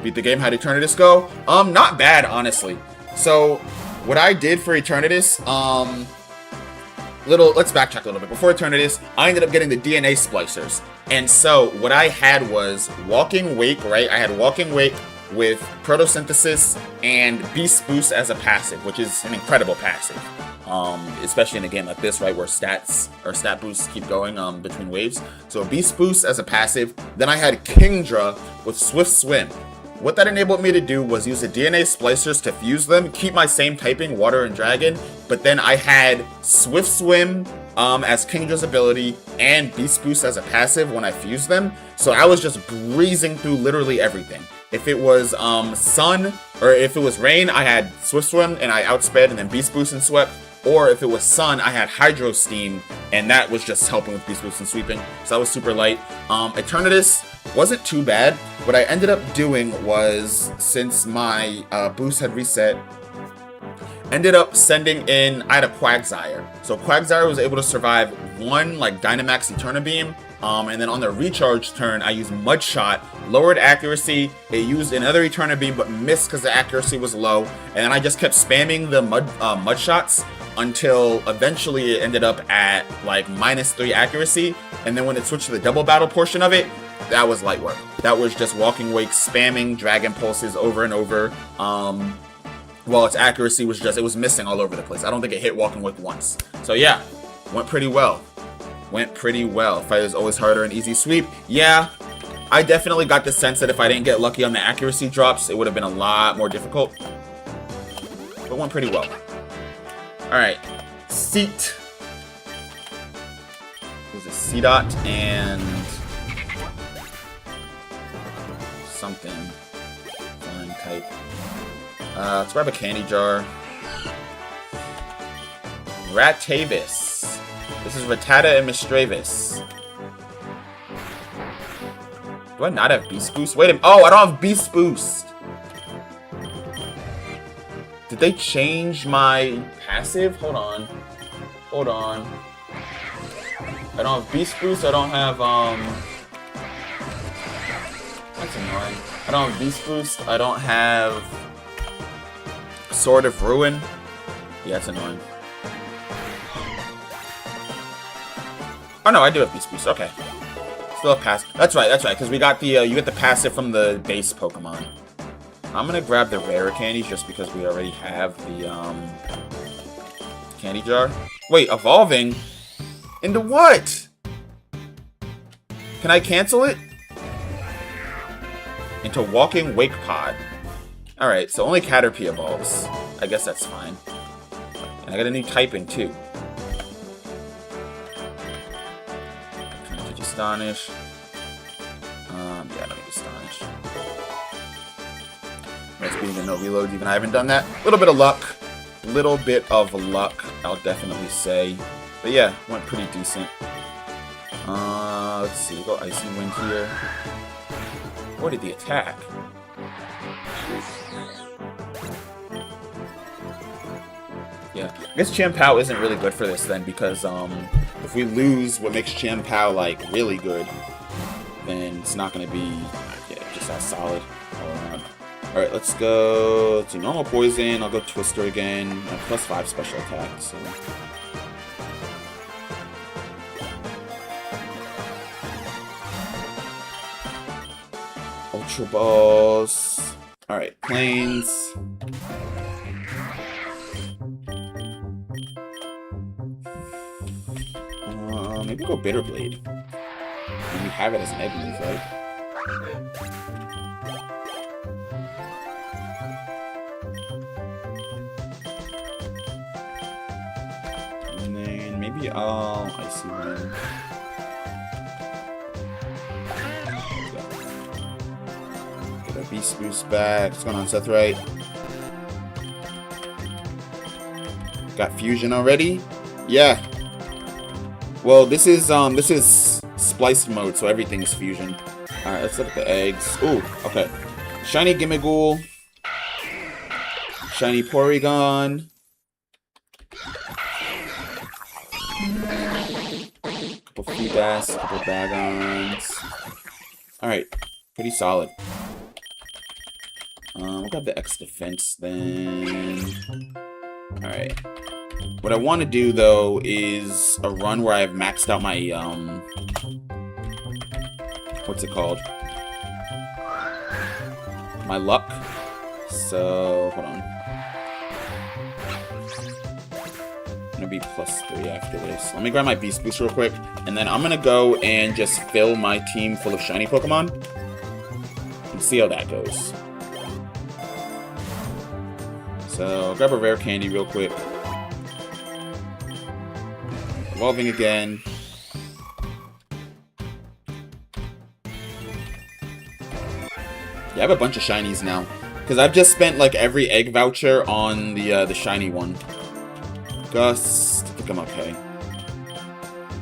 Beat the game. How'd Eternatus go? Not bad, honestly. So, what I did for Eternatus, let's backtrack a little bit. Before Eternatus, I ended up getting the DNA Splicers. And so, what I had was Walking Wake, right? I had Walking Wake with Photosynthesis and Beast Boost as a passive, which is an incredible passive. Especially in a game like this, right, where stats or stat boosts keep going between waves. So Beast Boost as a passive. Then I had Kingdra with Swift Swim. What that enabled me to do was use the DNA Splicers to fuse them, keep my same typing, Water and Dragon, but then I had Swift Swim as Kingdra's ability and Beast Boost as a passive when I fused them. So I was just breezing through literally everything. If it was sun, or if it was rain, I had Swift Swim and I outsped and then Beast Boost and swept. Or if it was sun, I had Hydro Steam, and that was just helping with Beast Boost and sweeping. So that was super light. Eternatus wasn't too bad. What I ended up doing was, since my boost had reset, ended up sending in, I had a Quagsire. So Quagsire was able to survive one like Dynamax Eterna Beam, And then on the recharge turn, I used Mud Shot, lowered accuracy. It used another Eterna Beam, but missed because the accuracy was low. And then I just kept spamming the Mud Shots until eventually it ended up at like -3 accuracy. And then when it switched to the double battle portion of it, that was light work. That was just Walking Wake, spamming Dragon Pulses over and over. While its accuracy was just, it was missing all over the place. I don't think it hit Walking Wake once. So yeah, went pretty well. Went pretty well. Fight is always harder and easy sweep. Yeah, I definitely got the sense that if I didn't get lucky on the accuracy drops, it would have been a lot more difficult. But went pretty well. Alright, Seat. It was a C-Dot and something. Flying type. Let's grab a candy jar. Ratavis. This is Rattata and Mistravis. Do I not have Beast Boost? Wait a minute. Oh, I don't have Beast Boost. Did they change my passive? Hold on. Hold on. I don't have Beast Boost. I don't have, that's annoying. I don't have Beast Boost. I don't have Sword of Ruin. Yeah, that's annoying. Oh no, I do have Beast Boost. Okay. Still have pass. That's right, because we got the, you get the passive from the base Pokemon. I'm gonna grab the rare candies just because we already have the, candy jar. Wait, evolving? Into what? Can I cancel it? Into Walking Wake Pod. Alright, so only Caterpie evolves. I guess that's fine. And I got a new typing too. Astonish. Yeah, I don't need Astonish. That's being a no reload, even I haven't done that. A little bit of luck. Little bit of luck, I'll definitely say. But yeah, went pretty decent. Let's see, we'll go Icy Wind here. What did the attack? Yeah, I guess Chien-Pao isn't really good for this then, because if we lose what makes Chien-Pao like really good, then it's not going to be just as solid all around. All right, let's go to normal poison. I'll go Twister again. +5 special attack. So. Ultra Balls. All right, Plains. Maybe go Bitter Blade. You have it as an egg move, right? And then maybe I'll Icy Wind. Get our Beast Boost back. What's going on, Seth? Right? Got Fusion already? Yeah. Well, this is spliced mode, so everything is fusion. Alright, let's look at the eggs. Ooh, okay. Shiny Gimmighoul. Shiny Porygon. Couple Feebas, couple Bagons. Alright, pretty solid. We'll grab the X defense then. Alright. What I want to do, though, is a run where I've maxed out my, what's it called? My luck. So, hold on. I'm gonna be +3 after this. Let me grab my Beast Boost real quick, and then I'm gonna go and just fill my team full of shiny Pokemon. And see how that goes. So, grab a rare candy real quick. Evolving again. Yeah, I have a bunch of shinies now. Because I've just spent like every egg voucher on the shiny one. Gust. I think I'm okay.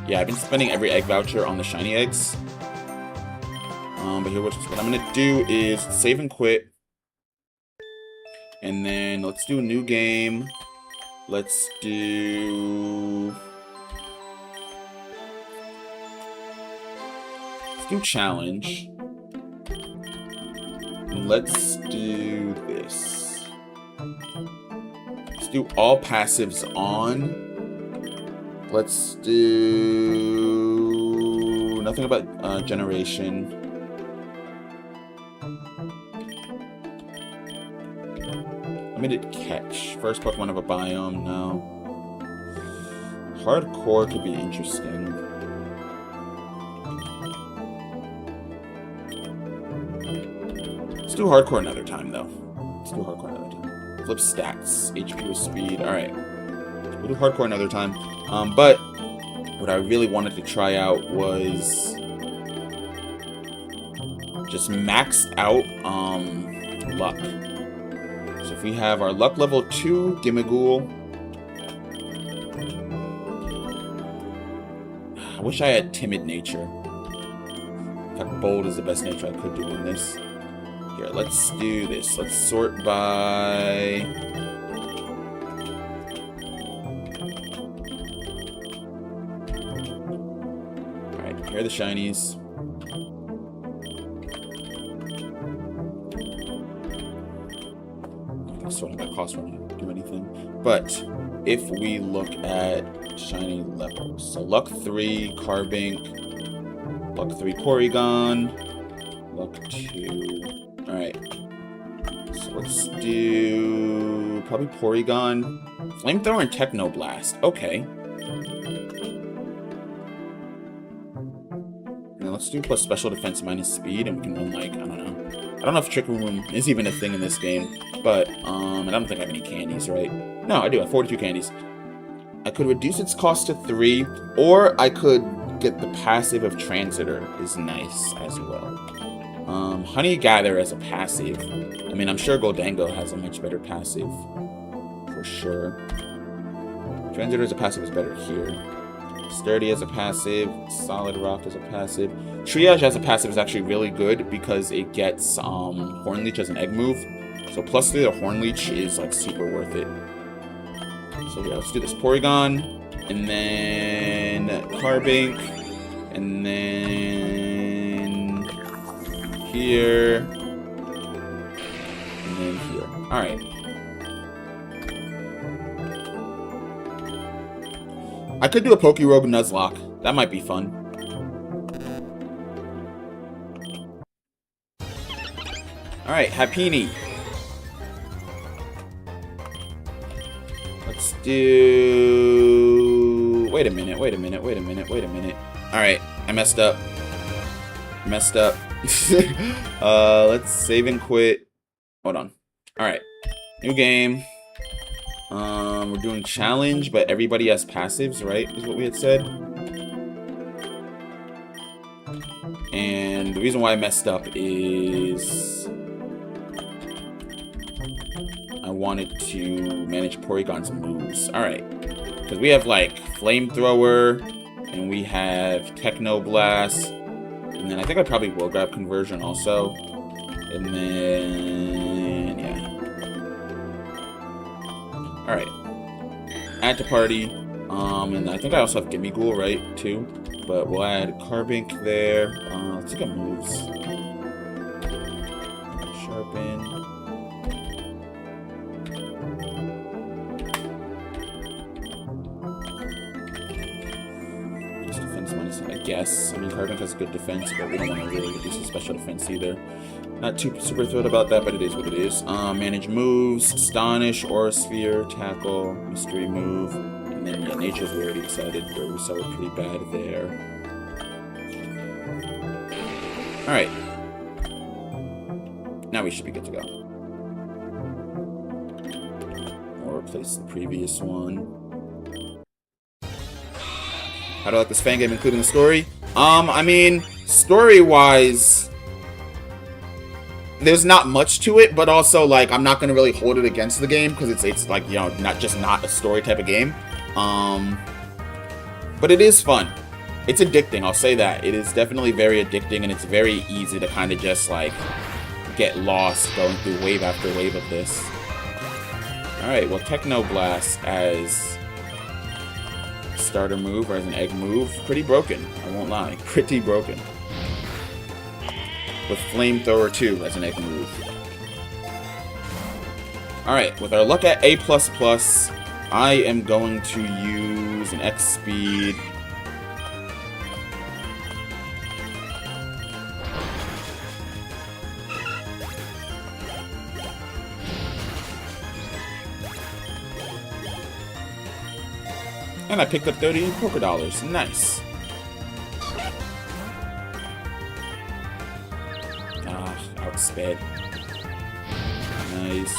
Yeah, I've been spending every egg voucher on the shiny eggs. But here, what I'm gonna do is save and quit. And then let's do a new game. Let's do... let's do challenge. And let's do this. Let's do all passives on. Let's do nothing about generation. Limited catch. First Pokemon of a biome, no. Hardcore could be interesting. Let's do hardcore another time, though. Let's do hardcore another time. Flip stats. HP with speed. Alright. We'll do hardcore another time. But what I really wanted to try out was just maxed out luck. So if we have our luck level 2 Gimmighoul. I wish I had timid nature. In fact, bold is the best nature I could do in this. Here, let's do this. Let's sort by... Alright, here are the shinies. Sorting by cost won't do anything. But if we look at shiny levels, so luck 3 Carbink, luck 3 Porygon, luck 2. Alright. So let's do probably Porygon, Flamethrower, and Technoblast. Okay. Now let's do plus special defense minus speed, and we can run like, I don't know. I don't know if Trick Room is even a thing in this game, but, and I don't think I have any candies, right? No, I do. I have 42 candies. I could reduce its cost to 3, or I could get the passive of Transitor is nice as well. Honey Gather as a passive. I mean, I'm sure Goldango has a much better passive, for sure. Transitor as a passive is better here. Sturdy as a passive, Solid Rock as a passive. Triage as a passive is actually really good because it gets Horn Leech as an egg move. So plus 3 to Horn Leech is like super worth it. So yeah, let's do this. Porygon, and then Carbink, and then here, and then here. Alright. I could do a Pokerogue Nuzlocke. That might be fun. Alright, Happiny. Let's do... Wait a minute. Alright, I messed up. Let's save and quit. Hold on. Alright. New game. We're doing challenge, but everybody has passives, right? Is what we had said. And the reason why I messed up is I wanted to manage Porygon's moves. Alright. Because we have like Flamethrower, and we have Technoblast, and then I think I probably will grab Conversion also. And then, yeah. Alright. Add to party. And I think I also have Gimmighoul, right, too. But we'll add Carbink there. Let's look at moves. Sharpen. Just defense minus, I guess. I mean, Carbink has good defense, but we don't want to really reduce his special defense either. Not too super thrilled about that, but it is what it is. Manage moves, Astonish, Aura Sphere, Tackle, Mystery Move, and then yeah, Nature's we already decided where we saw it pretty bad there. Alright. Now we should be good to go. Or replace the previous one. How do I like this fan game, including the story? I mean, story-wise, there's not much to it, but also, like, I'm not gonna really hold it against the game, because it's like, you know, not a story type of game. But it is fun. It's addicting, I'll say that. It is definitely very addicting, and it's very easy to kind of just, like, get lost going through wave after wave of this. Alright, well, Technoblast as starter move, or as an egg move, pretty broken, I won't lie. Pretty broken. with Flamethrower too as an egg move. Alright, with our luck at A++, I am going to use an X speed. And I picked up 30 poker dollars. Nice. Ah, outsped. Nice.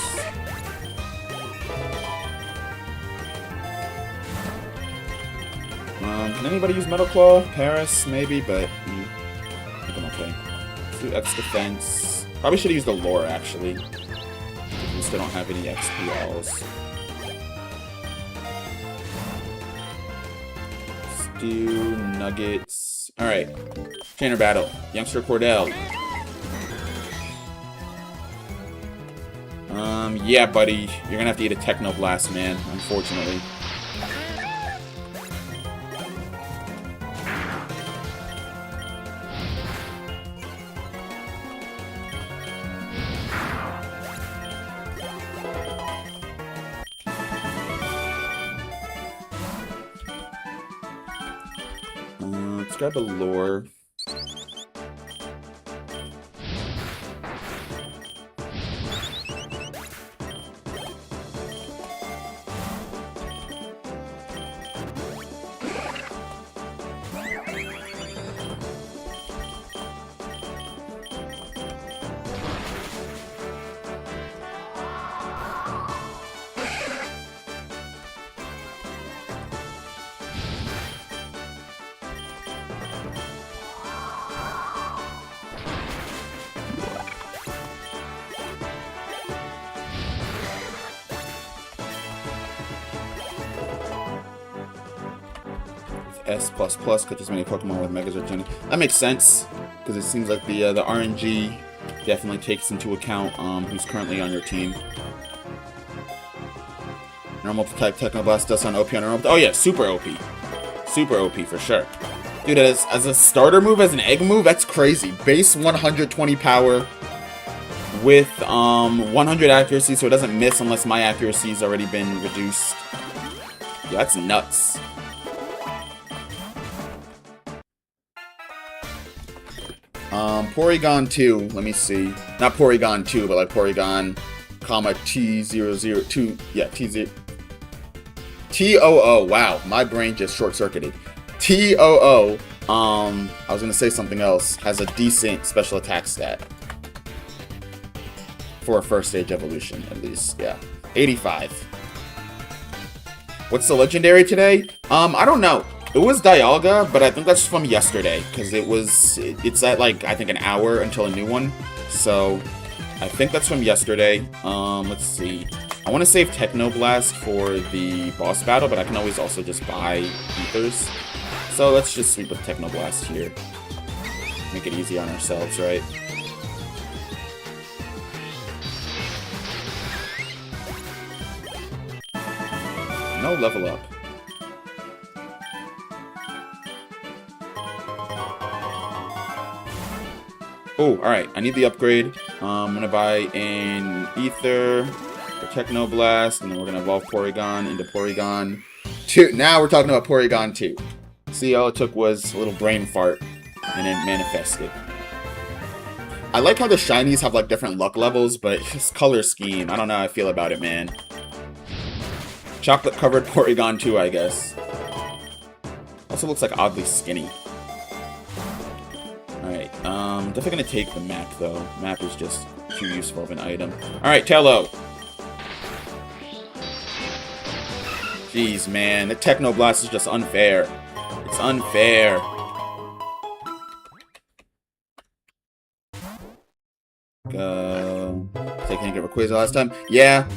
Can anybody use Metal Claw? Paris, maybe, but I think I'm okay. Let's do X defense. Probably should have used the lore, actually. We still don't have any XP alls. Stew, nuggets. Alright. Trainer battle. Youngster Cordell. Yeah, buddy. You're gonna have to eat a Techno Blast, man, unfortunately. Let's grab the lore. S++ catch as many Pokemon with Megas or Jenny. That makes sense, because it seems like the RNG definitely takes into account who's currently on your team. Normal type Techno Blast does on OP on normal. Oh yeah, super OP. Super OP for sure. Dude, as a starter move, as an egg move, that's crazy. Base 120 power with 100 accuracy, so it doesn't miss unless my accuracy's already been reduced. Yeah, that's nuts. Porygon 2, let me see. Not Porygon 2, but like Porygon, comma T002. Yeah, T0. TOO. Wow, my brain just short-circuited. TOO. I was gonna say something else. Has a decent special attack stat for a first stage evolution, at least. Yeah, 85. What's the legendary today? I don't know. It was Dialga, but I think that's from yesterday, because it's at like, I think an hour until a new one. So, I think that's from yesterday. Let's see. I want to save Techno Blast for the boss battle, but I can always also just buy Ethers. So let's just sweep with Techno Blast here. Make it easy on ourselves, right? No level up. Oh, alright. I need the upgrade. I'm going to buy an Ether for Techno Blast, and then we're going to evolve Porygon into Porygon 2. Now we're talking about Porygon 2. See, all it took was a little brain fart, and it manifested. I like how the shinies have like different luck levels, but this color scheme, I don't know how I feel about it, man. Chocolate-covered Porygon 2, I guess. Also looks like oddly skinny. Alright, definitely gonna take the map, though. Map is just too useful of an item. Alright, Tello! Jeez, man, the Techno Blast is just unfair. It's unfair. Go. I can't get Rayquaza last time. Yeah.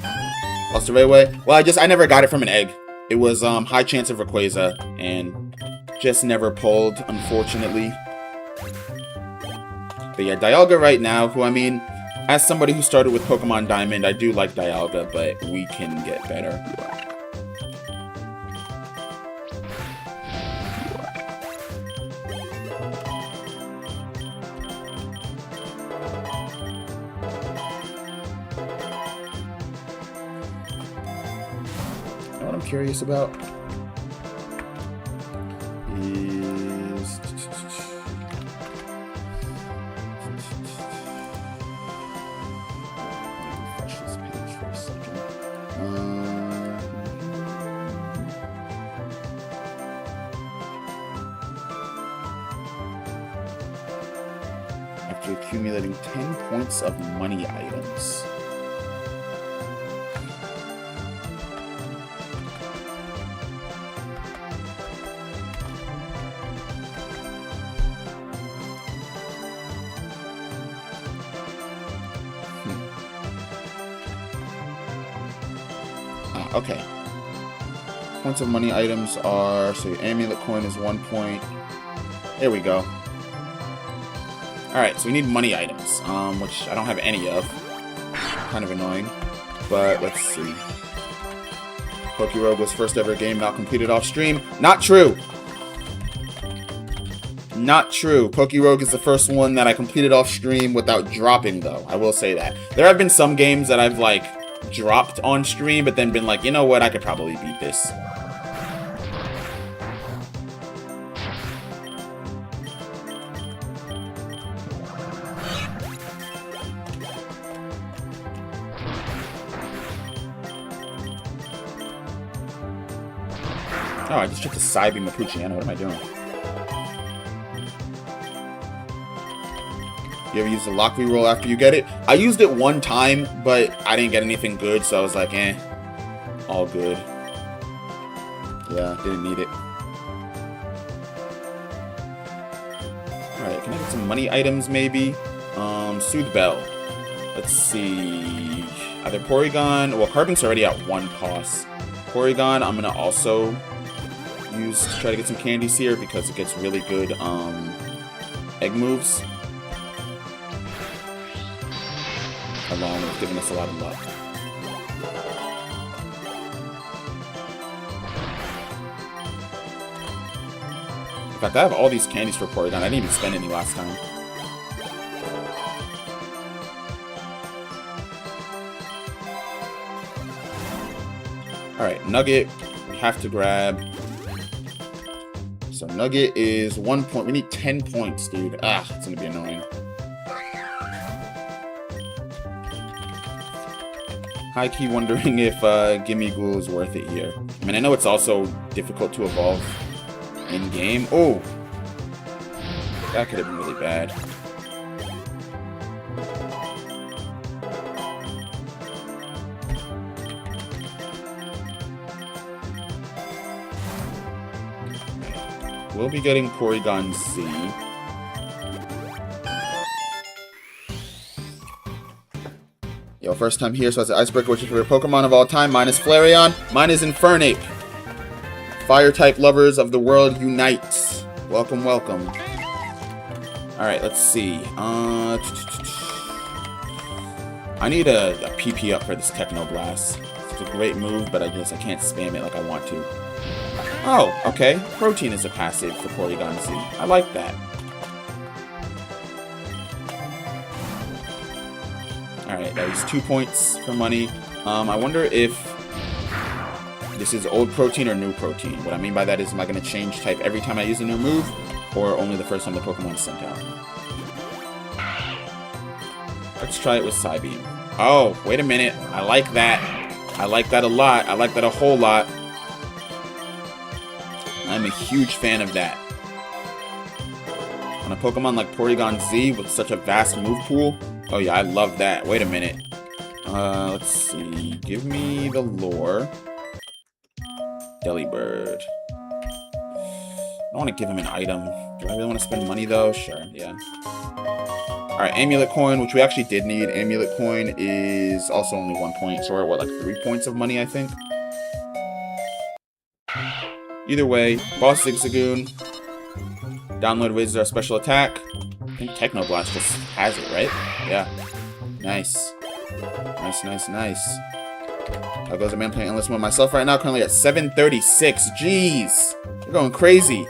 Lost the right way. Well, I never got it from an egg. It was high chance of Rayquaza, and just never pulled, unfortunately. But yeah, Dialga right now, who, I mean, as somebody who started with Pokemon Diamond, I do like Dialga, but we can get better. what I'm curious about is... refresh this page for a second. After accumulating 10 points of money items. Okay. Points of money items are, so your amulet coin is 1 point. There we go. Alright, so we need money items, which I don't have any of. Kind of annoying. But let's see. Pokerogue was first ever game not completed off stream. Not true! Not true. Pokerogue is the first one that I completed off stream without dropping, though. I will say that. There have been some games that I've, like, dropped on stream, but then been like, you know what, I could probably beat this. Oh, I just took the Psybe Mapuchiana. What am I doing? You ever use the lock reroll after you get it? I used it one time, but I didn't get anything good, so I was like, eh, all good. Yeah, didn't need it. Alright, can I get some money items, maybe? Soothe Bell. Let's see. Either Porygon, well, Carbon's already at 1 cost. Porygon, I'm gonna also use to try to get some candies here, because it gets really good, egg moves. Along with giving us a lot of luck. In fact, I have all these candies for Porygon. I didn't even spend any last time. Alright, Nugget, we have to grab. So Nugget is 1 point. We need 10 points, dude. Ah, it's gonna be annoying. High-key wondering if Gimme Ghoul is worth it here. I mean, I know it's also difficult to evolve in-game. Oh! That could have been really bad. We'll be getting Porygon Z. Yo, first time here, so as an icebreaker, what's your favorite Pokemon of all time? Mine is Flareon. Mine is Infernape. Fire-type lovers of the world unite. Welcome, welcome. Alright, let's see. I need a PP up for this Techno Blast. It's a great move, but I can't spam it like I want to. Oh, okay. Protein is a passive for Porygon Z. I like that. Alright, that is 2 points for money. I wonder if this is old protein or new protein. What I mean by that is, am I going to change type every time I use a new move, or only the first time the Pokemon is sent out? Let's try it with Psybeam. Oh, wait a minute. I like that. I like that a lot. I like that a whole lot. I'm a huge fan of that. On a Pokemon like Porygon Z with such a vast move pool, oh yeah, I love that. Wait a minute. Let's see. Give me the lore. Delibird. I don't want to give him an item. Do I really want to spend money though? Sure, yeah. Alright, Amulet Coin, which we actually did need. Amulet Coin is also only 1 point, so we're at what, like 3 points of money, I think? Either way, Boss Zigzagoon. Download raises our special attack. I think Technoblast just has it, right? Yeah. Nice. Nice, nice, nice. How goes a man playing Endless One myself right now? Currently at 736. Jeez! You're going crazy.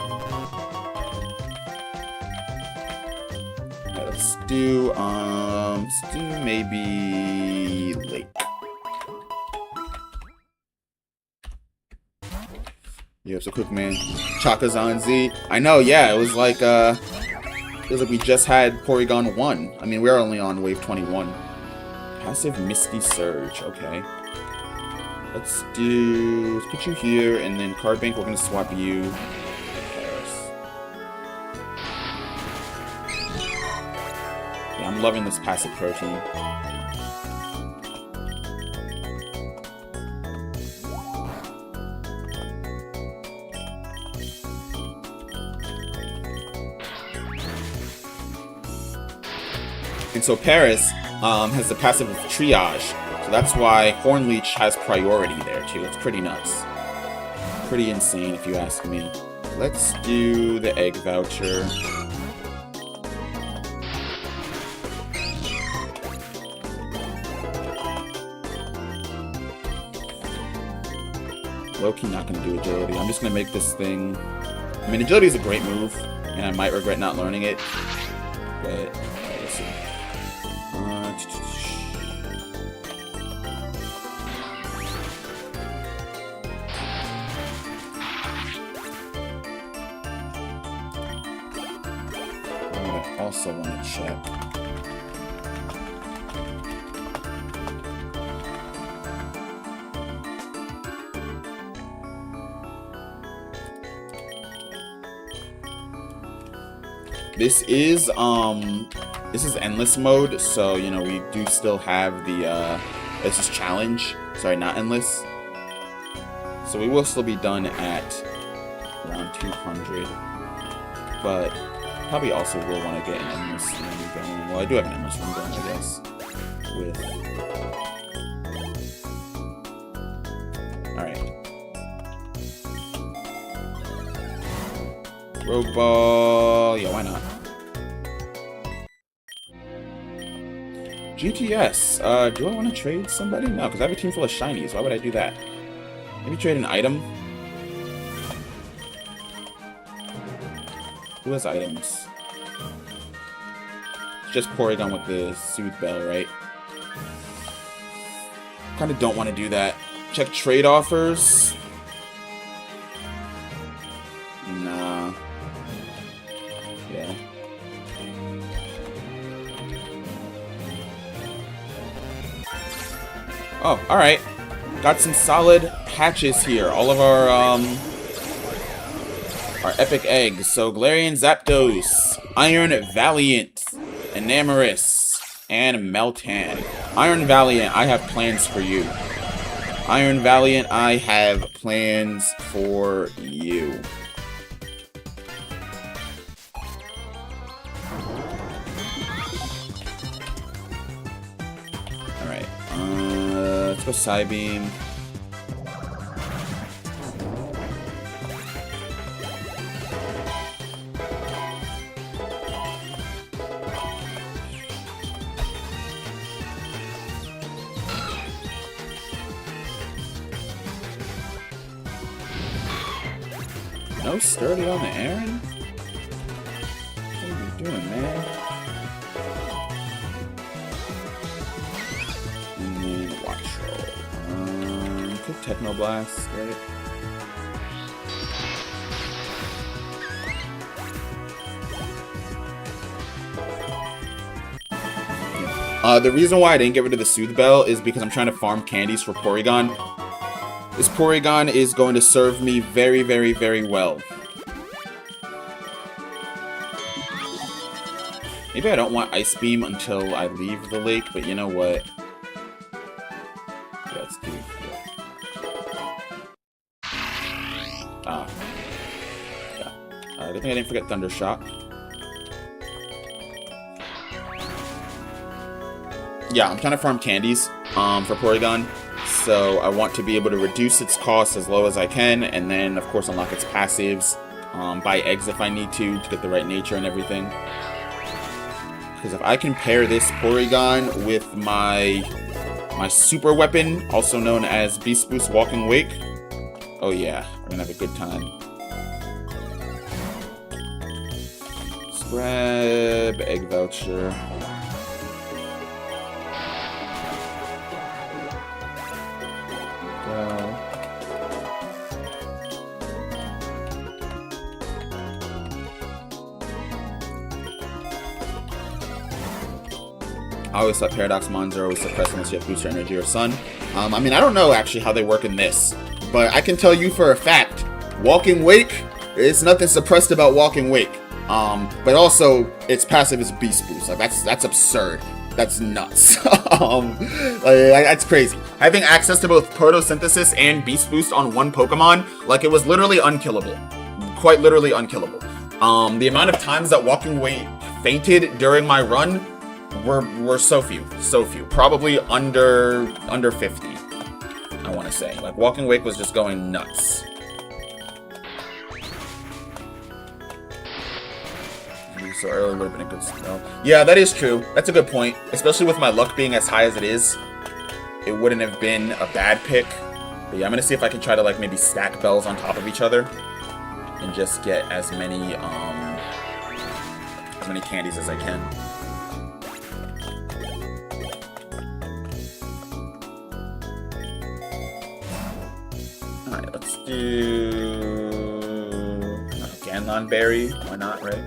Okay, let's do maybe Lake. Yep, so quick man. Chaka's on Z. I know, yeah, it was like we just had Porygon 1. I mean, we're only on wave 21. Passive Misty Surge, okay. Let's put you here, and then Card Bank, we're gonna swap you. Yeah, I'm loving this passive protein. And so Paris has the passive of Triage, so that's why Hornleech has priority there too. It's pretty nuts. Pretty insane if you ask me. Let's do the egg voucher. Low-key not going to do agility. I'm just going to make this thing... I mean, agility is a great move, and I might regret not learning it. But, let's see. I also want to check. This is endless mode, so you know we do still have the this is challenge. Sorry, not endless. So we will still be done at around 200, but probably also will want to get an endless one going. Well, I do have an endless one going, I guess. With Rogue Ball, yeah, why not? GTS, do I want to trade somebody? No, because I have a team full of shinies. Why would I do that? Maybe trade an item? Who has items? It's just Porygon with the Soothe Bell, right? Kind of don't want to do that. Check trade offers. Nah. Yeah. Oh, alright. Got some solid patches here. All of our epic eggs. So, Galarian Zapdos, Iron Valiant, Enamorus, and Meltan. Iron Valiant, I have plans for you. Iron Valiant, I have plans for you. Alright, let's go Psybeam. No sturdy on the Aaron? What are you doing, man? And then Watch Roll. Quick Technoblast, right? The reason why I didn't get rid of the Soothe Bell is because I'm trying to farm candies for Porygon. This Porygon is going to serve me very, very, very well. Maybe I don't want Ice Beam until I leave the lake, but you know what? Yeah, let's do it. Ah. Yeah. I think I didn't forget Thunder Shock. Yeah, I'm trying to farm candies for Porygon. So I want to be able to reduce its cost as low as I can, and then of course unlock its passives, buy eggs if I need to get the right nature and everything. Because if I can pair this Porygon with my super weapon, also known as Beast Boost Walking Wake, oh yeah, we're gonna have a good time. Let's grab Egg Voucher. I always thought Paradox Mons are always suppressed unless you have Booster Energy or Sun. I mean, I don't know actually how they work in this, but I can tell you for a fact, Walking Wake, it's nothing suppressed about Walking Wake. But also, its passive is Beast Boost. Like, that's absurd. That's nuts. That's crazy. Having access to both Photosynthesis and Beast Boost on one Pokemon, like, it was literally unkillable. Quite literally unkillable. The amount of times that Walking Wake fainted during my run were so few. Probably under 50, I want to say. Like, Walking Wake was just going nuts. So early would have been a good spell. Yeah, that is true. That's a good point. Especially with my luck being as high as it is, it wouldn't have been a bad pick. But yeah, I'm gonna see if I can try to like maybe stack bells on top of each other and just get as many candies as I can. All right, let's do Ganlon Berry. Why not, right?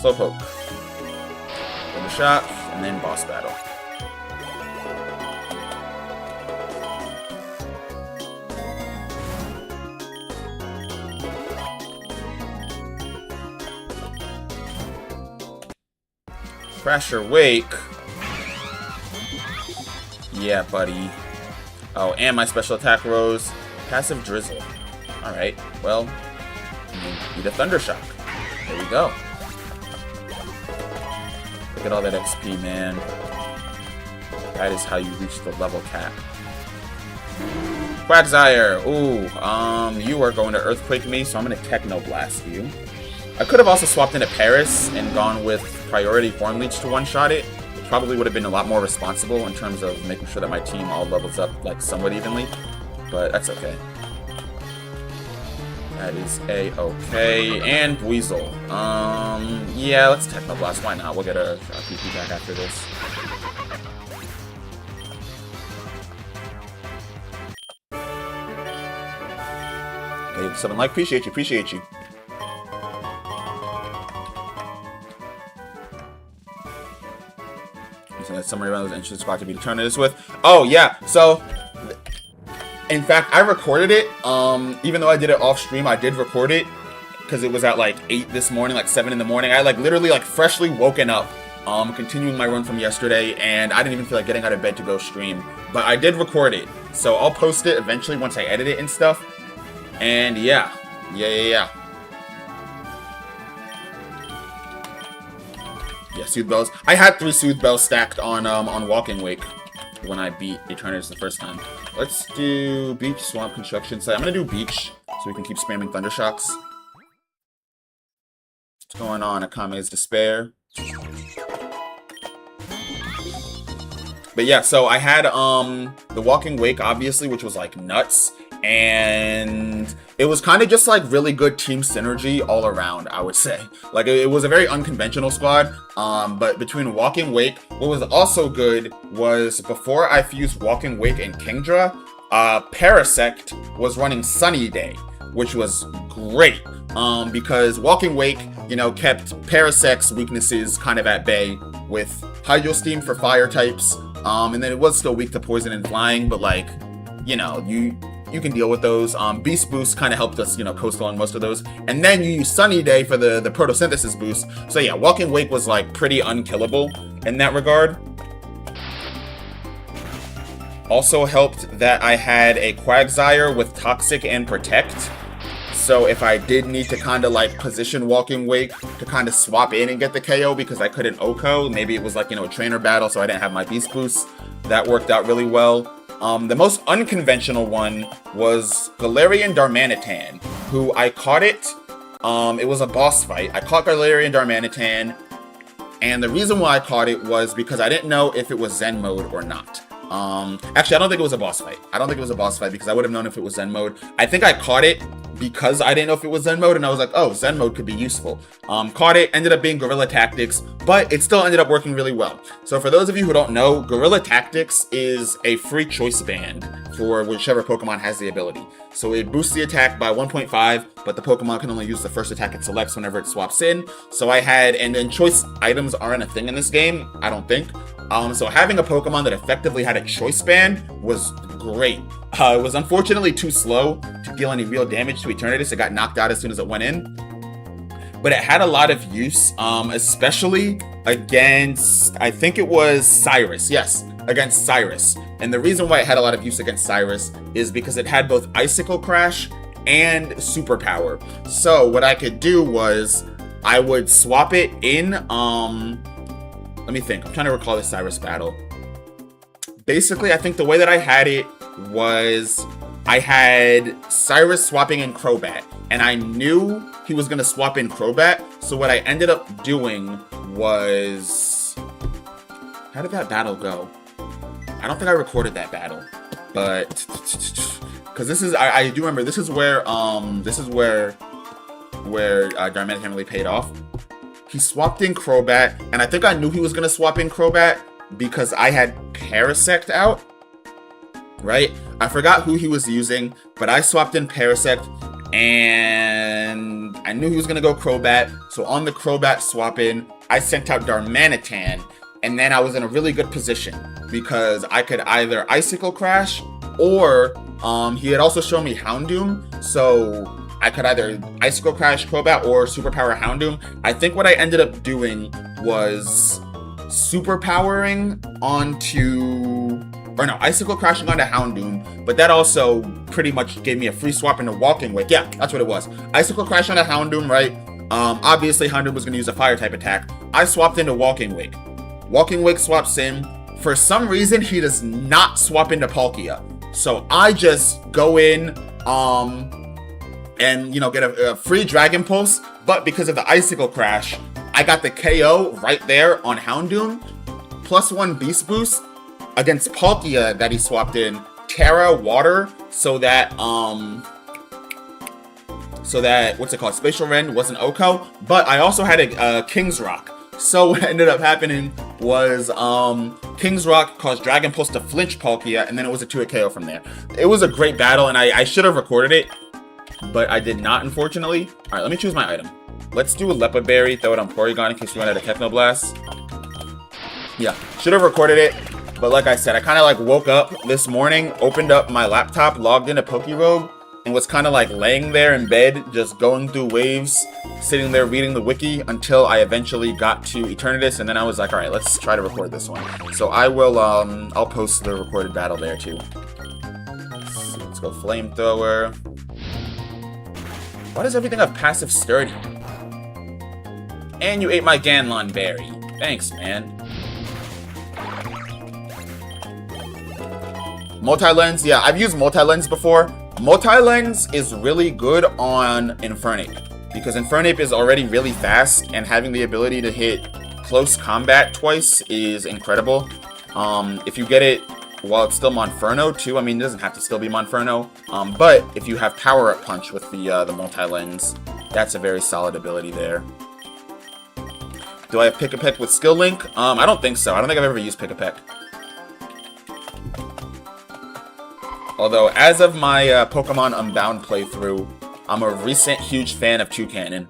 Slowpoke, Thunder Shock, and then Boss Battle. Crasher Wake. Yeah, buddy. Oh, and my special attack rose. Passive Drizzle. Alright, well, need a Thunder Shock. There we go. Look at all that XP, man. That is how you reach the level cap. Quagsire! Ooh, you are going to Earthquake me, so I'm going to Techno Blast you. I could have also swapped into Paris and gone with Priority Horn Leech to one-shot it. It probably would have been a lot more responsible in terms of making sure that my team all levels up like somewhat evenly. But that's okay. That is a-okay. And Weasel. Yeah, let's Techno Blast. Why not? We'll get a PP back after this. Hey, 7 like, appreciate you. So that's summary around those interesting spot to be determined this with. Oh yeah, so in fact, I recorded it. Even though I did it off stream, I did record it because it was at like 8 this morning, like 7 in the morning. I like literally like freshly woken up, continuing my run from yesterday, and I didn't even feel like getting out of bed to go stream. But I did record it, so I'll post it eventually once I edit it and stuff. And yeah. Yeah, Soothe Bells. I had 3 Soothe Bells stacked on Walking Wake when I beat Eternatus the first time. Let's do Beach, Swamp, Construction Site. I'm gonna do Beach so we can keep spamming Thunder Shocks. What's going on? Akame's Despair. But yeah, so I had the Walking Wake, obviously, which was like nuts. And it was kind of just like really good team synergy all around, I would say. Like it was a very unconventional squad, but between Walking Wake, what was also good was before I fused Walking Wake and Kingdra, Parasect was running Sunny Day, which was great, because Walking Wake, you know, kept Parasect's weaknesses kind of at bay with Hydro Steam for fire types, and then it was still weak to poison and flying, but like, you know, you can deal with those. Beast Boost kind of helped us, you know, coast along most of those. And then you use Sunny Day for the Photosynthesis boost. So yeah, Walking Wake was like pretty unkillable in that regard. Also helped that I had a Quagsire with Toxic and Protect. So if I did need to kind of like position Walking Wake to kind of swap in and get the KO because I couldn't OHKO, maybe it was like, you know, a trainer battle so I didn't have my Beast Boost. That worked out really well. The most unconventional one was Galarian Darmanitan, who I caught it. It was a boss fight. I caught Galarian Darmanitan, and the reason why I caught it was because I didn't know if it was Zen mode or not. Actually, I don't think it was a boss fight. I don't think it was a boss fight because I would have known if it was Zen mode. I think I caught it because I didn't know if it was Zen mode, and I was like, oh, Zen mode could be useful. Caught it, ended up being Guerrilla Tactics, but it still ended up working really well. So for those of you who don't know, Guerrilla Tactics is a free choice band for whichever Pokemon has the ability. So it boosts the attack by 1.5, but the Pokemon can only use the first attack it selects whenever it swaps in. So I had, and then choice items aren't a thing in this game, I don't think. So having a Pokemon that effectively had a choice band was great. It was unfortunately too slow to deal any real damage to Eternatus. It got knocked out as soon as it went in. But it had a lot of use, especially against, I think it was Cyrus. Yes, against Cyrus. And the reason why it had a lot of use against Cyrus is because it had both Icicle Crash and Superpower. So what I could do was I would swap it in, let me think. I'm trying to recall the Cyrus battle. Basically, I think the way that I had it was I had Cyrus swapping in Crobat, and I knew he was going to swap in Crobat, so what I ended up doing was... How did that battle go? I don't think I recorded that battle, but... Because this is... I do remember, this is where Darmanitan really paid off. He swapped in Crobat, and I think I knew he was going to swap in Crobat because I had Parasect out, right? I forgot who he was using, but I swapped in Parasect, and I knew he was going to go Crobat, so on the Crobat swap in, I sent out Darmanitan, and then I was in a really good position because I could either Icicle Crash, or he had also shown me Houndoom, so I could either Icicle Crash Crobat or Superpower Houndoom. I think what I ended up doing was Superpowering onto... Or no, Icicle Crashing onto Houndoom, but that also pretty much gave me a free swap into Walking Wake. Yeah, that's what it was. Icicle Crash onto Houndoom, right? Obviously, Houndoom was going to use a Fire-type attack. I swapped into Walking Wake. Walking Wake swaps in. For some reason, he does not swap into Palkia. So I just go in, and, you know, get a free Dragon Pulse, but because of the Icicle Crash, I got the KO right there on Houndoom, +1 Beast Boost against Palkia that he swapped in, Terra Water, so that, what's it called, Spatial Rend wasn't OHKO, but I also had a King's Rock. So what ended up happening was, King's Rock caused Dragon Pulse to flinch Palkia, and then it was a 2-hit KO from there. It was a great battle, and I should have recorded it, but I did not, unfortunately. Alright, let me choose my item. Let's do a Leopard Berry, throw it on Porygon in case we run out of Technoblast. Yeah, should have recorded it, but like I said, I kind of like woke up this morning, opened up my laptop, logged into Pokerogue, and was kind of like laying there in bed, just going through waves, sitting there reading the wiki until I eventually got to Eternatus, and then I was like, alright, let's try to record this one. So I will, I'll post the recorded battle there too. Let's go Flamethrower. Why does everything have passive Sturdy? And you ate my Ganlon Berry. Thanks, man. Multi-Lens, yeah, I've used Multi-Lens before. Multi-Lens is really good on Infernape, because Infernape is already really fast, and having the ability to hit close combat twice is incredible. If you get it while it's still Monferno too, I mean, it doesn't have to still be Monferno, but if you have Power Up Punch with the Multi-Lens, that's a very solid ability there. Do I have Pick-a-Peck with Skill Link? I don't think so. I don't think I've ever used Pick-a-Peck. Although, as of my Pokemon Unbound playthrough, I'm a recent huge fan of Toucannon.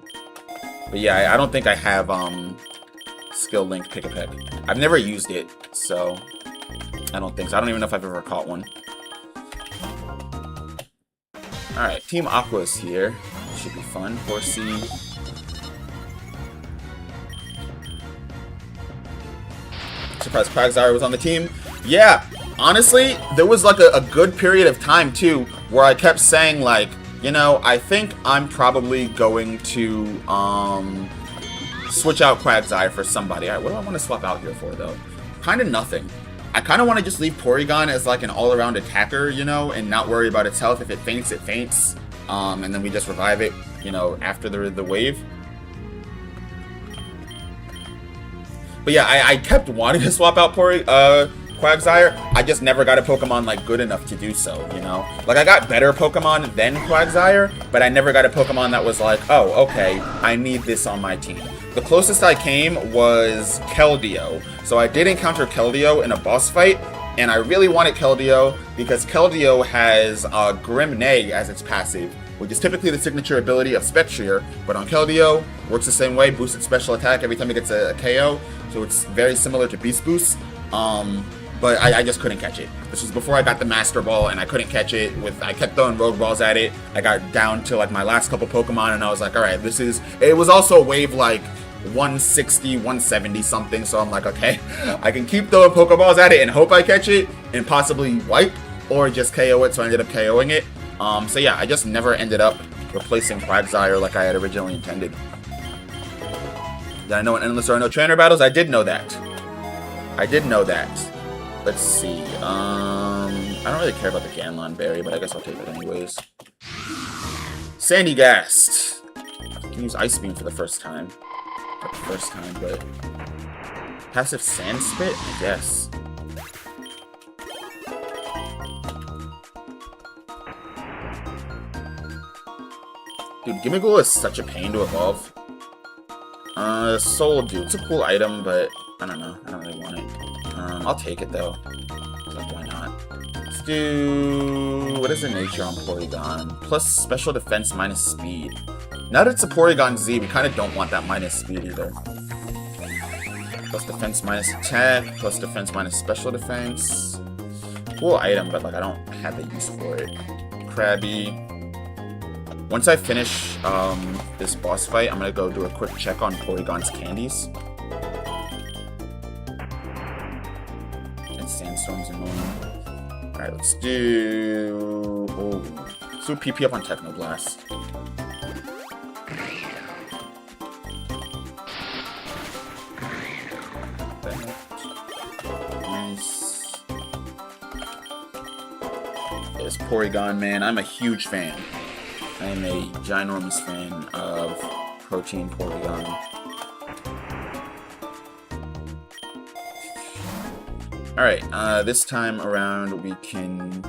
But yeah, I don't think I have Skill Link Pick-a-Peck. I've never used it, so I don't think so. I don't even know if I've ever caught one. Alright, Team Aqua's here. Should be fun. Horsey. Surprised Quagsire was on the team. Yeah, honestly, there was like a good period of time too where I kept saying like, you know, I think I'm probably going to switch out Quagsire for somebody. Alright, what do I want to swap out here for though? Kind of nothing. I kind of want to just leave Porygon as like an all-around attacker, you know, and not worry about its health. If it faints, it faints. And then we just revive it, you know, after the wave. But yeah, I kept wanting to swap out Quagsire. I just never got a Pokemon like good enough to do so, you know? Like I got better Pokemon than Quagsire, but I never got a Pokemon that was like, oh, okay, I need this on my team. The closest I came was Keldeo. So I did encounter Keldeo in a boss fight, and I really wanted Keldeo because Keldeo has Grim Neigh as its passive, which is typically the signature ability of Spectrier, but on Keldeo, works the same way, boosted special attack every time it gets a KO, so it's very similar to Beast Boost, but I just couldn't catch it. This was before I got the Master Ball, and I couldn't catch it. I kept throwing Rogue Balls at it. I got down to like my last couple Pokemon, and I was like, alright, it was also wave like 160, 170 something, so I'm like, okay, I can keep throwing Pokeballs at it and hope I catch it, and possibly wipe, or just KO it, so I ended up KOing it. So yeah, I just never ended up replacing Quagsire like I had originally intended. Did I know in Endless there are no trainer battles? I did know that. Let's see. I don't really care about the Ganlon Berry, but I guess I'll take it anyways. Sandygast. I can use Ice Beam for the first time. Not the first time, but... Passive Sand Spit? I guess. Dude, Gimmighoul is such a pain to evolve. Soul Dew. It's a cool item, but I don't know. I don't really want it. I'll take it, though. Like, why not? Let's do... What is the nature on Porygon? Plus special defense minus speed. Now that it's a Porygon Z, we kind of don't want that minus speed either. Plus defense minus attack, plus defense minus special defense. Cool item, but like I don't have the use for it. Krabby. Once I finish this boss fight, I'm gonna go do a quick check on Porygon's candies. And Sandstorm's annoying. Alright, let's do... Oh, let's do PP up on Technoblast. Nice. There's Porygon, man. I'm a huge fan. I am a ginormous fan of Protein Porygon. Alright, this time around we can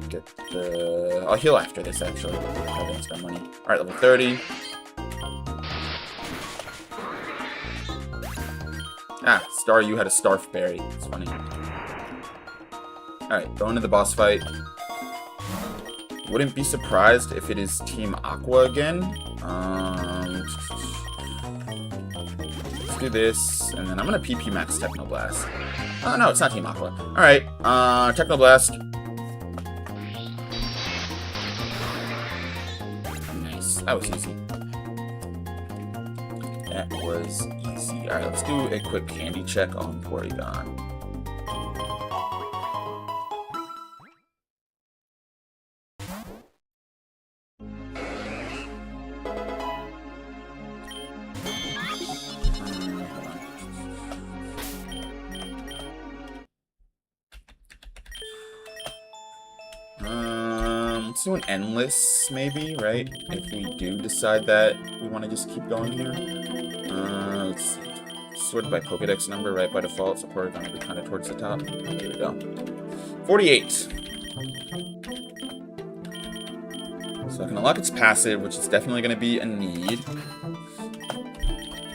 get the... I'll heal after this, actually. I didn't spend money. Alright, level 30. Ah, Staryu had a Starf Berry. It's funny. Alright, going to the boss fight. Wouldn't be surprised if it is Team Aqua again. Let's do this, and then I'm gonna PP Max Technoblast. Oh no, it's not Team Aqua. Alright, Technoblast. Nice, that was easy. That was easy. Alright, let's do a quick candy check on Porygon. Let's do an endless, maybe, right? If we do decide that we want to just keep going here. Let's see. Sorted by Pokedex number, right, by default, so Porygon will be kind of towards the top. Here we go. 48. So I can unlock its passive, which is definitely going to be a need.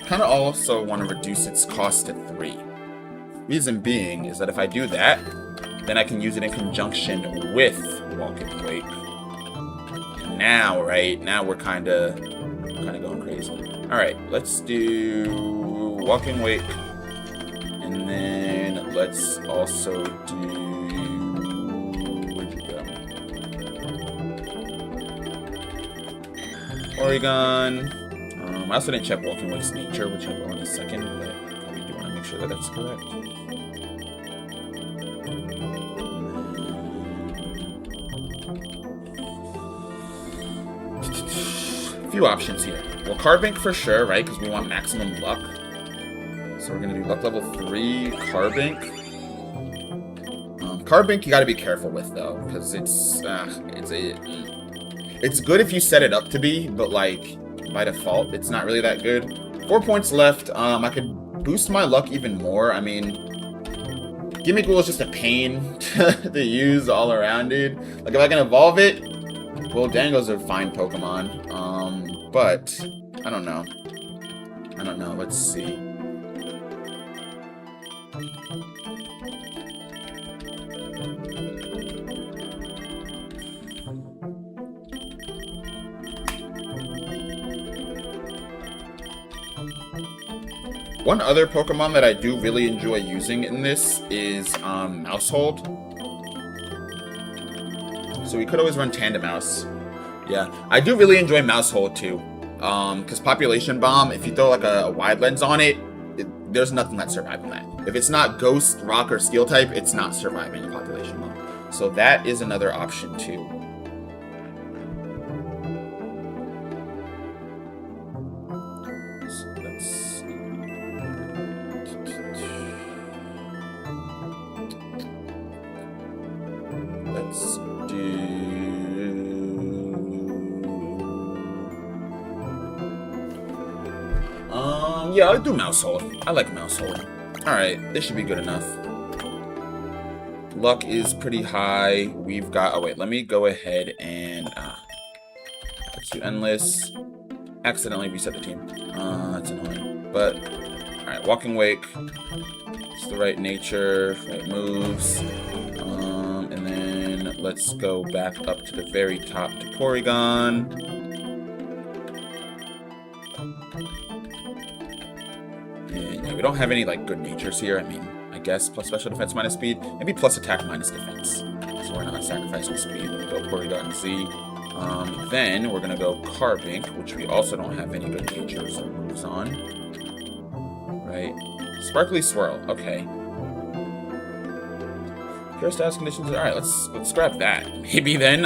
Kind of also want to reduce its cost to 3. Reason being is that if I do that, then I can use it in conjunction with Walking Wake. Now, right? Now we're kind of going crazy. All right, let's do Walking Wake, and then let's also do. Where'd you go? Porygon. I also didn't check Walking Wake's nature, which I will in a second, but I do want to make sure that that's correct. Few options here. Well, Carbink for sure, right? Because we want maximum luck. So we're gonna do luck level 3, Carbink. Carbink you gotta be careful with though, because it's good if you set it up to be, but like by default, it's not really that good. 4 points left. I could boost my luck even more. I mean, Gimmighoul is just a pain to use all around, dude. Like, if I can evolve it, well, Dango's a fine Pokemon. But I don't know. I don't know. Let's see. One other Pokemon that I do really enjoy using in this is Mousehold. So we could always run Tandemaus. Yeah, I do really enjoy Mousehold too. Because Population Bomb, if you throw like a wide lens on it, there's nothing that's surviving that. If it's not Ghost, Rock, or Steel type, it's not surviving a Population Bomb. So that is another option too. So let's do. Yeah, I'll do Mousehold. I like Mousehold. Alright, this should be good enough. Luck is pretty high. We've got... Oh, wait. Let me go ahead and... let's do Endless. Accidentally reset the team. That's annoying. But... Alright, Walking Wake. It's the right nature. Right moves. And then let's go back up to the very top to Porygon. And yeah, we don't have any like good natures here. I mean, I guess plus special defense minus speed, maybe plus attack minus defense. So we're not sacrificing speed. We're gonna go Porygon Z. Then we're gonna go Carbink, which we also don't have any good natures or moves on. Right? Sparkly Swirl. Okay. Pure status conditions. All right, let's grab that. Maybe then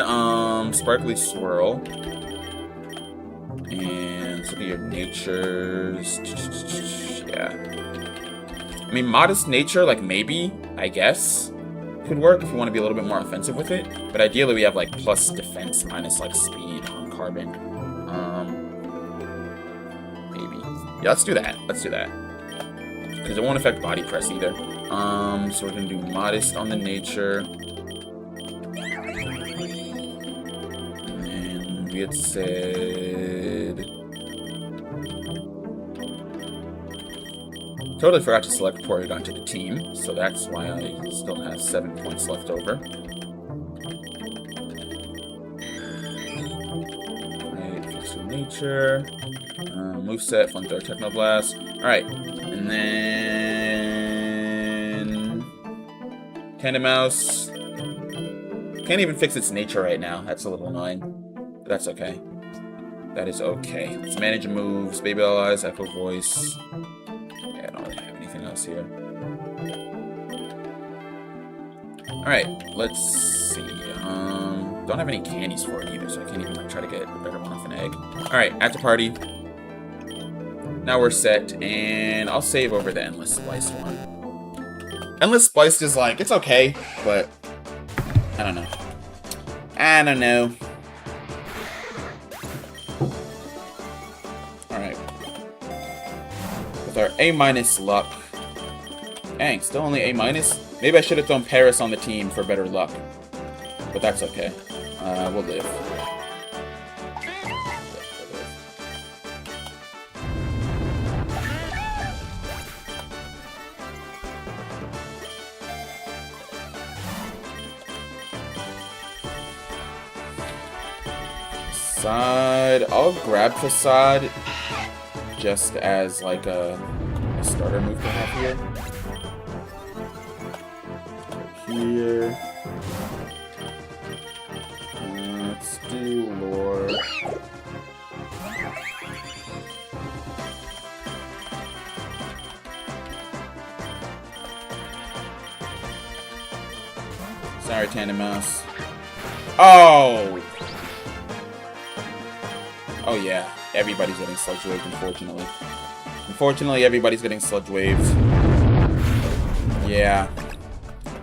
Sparkly Swirl. And let's look at your natures. Yeah. I mean, Modest Nature, like, maybe, I guess, could work if you want to be a little bit more offensive with it. But ideally, we have, like, plus defense minus, like, speed on Carbon. Maybe. Yeah, let's do that. Let's do that. Because it won't affect Body Press either. So we're going to do Modest on the Nature. And we had said... Totally forgot to select Porygon to the team, so that's why I still have 7 points left over. Alright, fix your nature. Moveset, Flamethrower, Technoblast. Alright, and then... Tandemaus. Can't even fix its nature right now. That's a little annoying. But that's okay. That is okay. Let's manage moves. Baby Allies, Echo Voice. Yeah, I don't really have anything else here. Alright, let's see. Don't have any candies for it either, so I can't even try to get a better one off an egg. Alright, at the party. Now we're set, and I'll save over the Endless Spliced one. Endless Spliced is like, it's okay, but I don't know. I don't know. Alright. With our A- luck. Dang, still only A-. Maybe I should have thrown Paris on the team for better luck. But that's okay. We'll live. Facade. I'll grab Facade just as like a starter move to have here. Here. Let's do Lore. Sorry, Tandemaus. Oh! Oh yeah, everybody's getting Sludge Waved, unfortunately. Unfortunately, everybody's getting Sludge Waved. Yeah.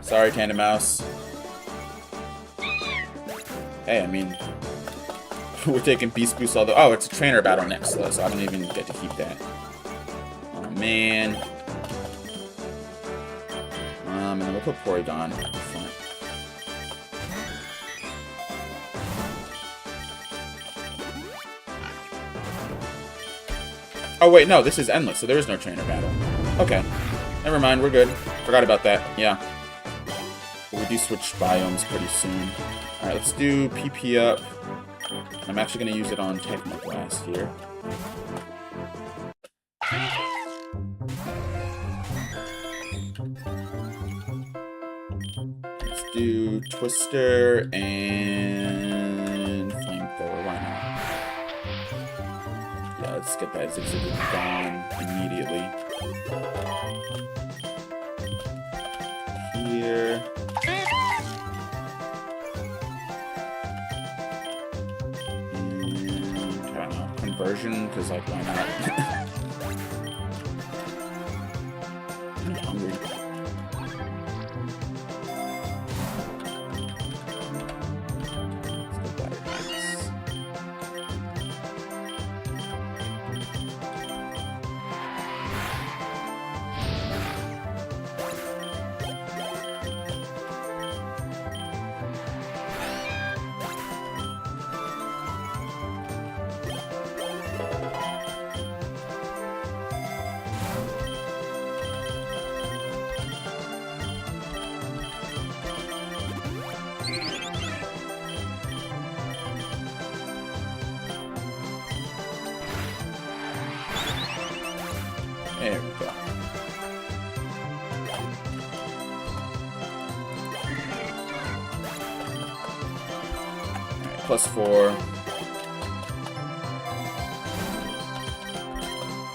Sorry, Tandemaus. Hey, I mean, we're taking Beast Boost, although... Oh, it's a trainer battle next, though, so I don't even get to keep that. Oh, man. and then we'll put Porygon at the front. Oh wait, no, this is endless, so there is no trainer battle. Okay. Never mind, we're good. Forgot about that. Yeah. But we do switch biomes pretty soon. Alright, let's do PP up. I'm actually going to use it on Technoblast here. Let's do Twister and Flamethrower. Why not? Yeah, let's get that Zigzag gone immediately. Here. And, I don't know, conversion, because, like, why not? I'm hungry. Let's go Battle Axe. There we go. Alright, +4.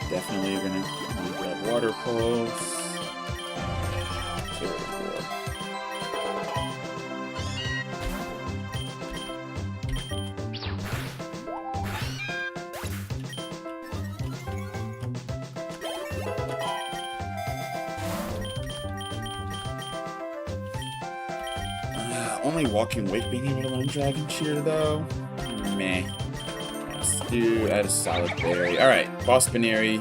Definitely gonna grab Water Pulse. 0 to 4. Only Walking Wake being able to learn Dragon Cheer, though? Meh. Let's do add a Solid Berry. Alright, Boss Baneri.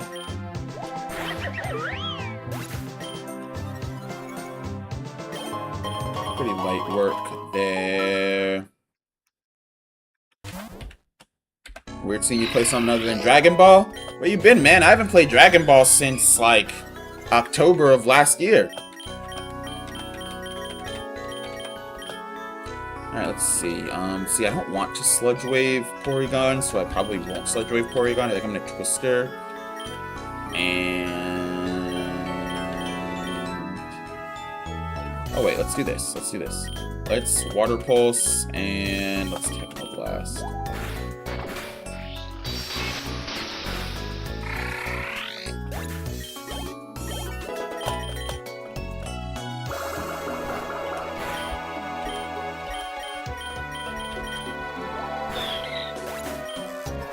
Pretty light work there. Weird seeing you play something other than Dragon Ball? Where you been, man? I haven't played Dragon Ball since, like, October of last year. Alright, let's see. See, I don't want to Sludge Wave Porygon, so I probably won't Sludge Wave Porygon. I think I'm gonna Twister. And... oh, wait, let's do this. Let's do this. Let's Water Pulse, and let's Technoblast.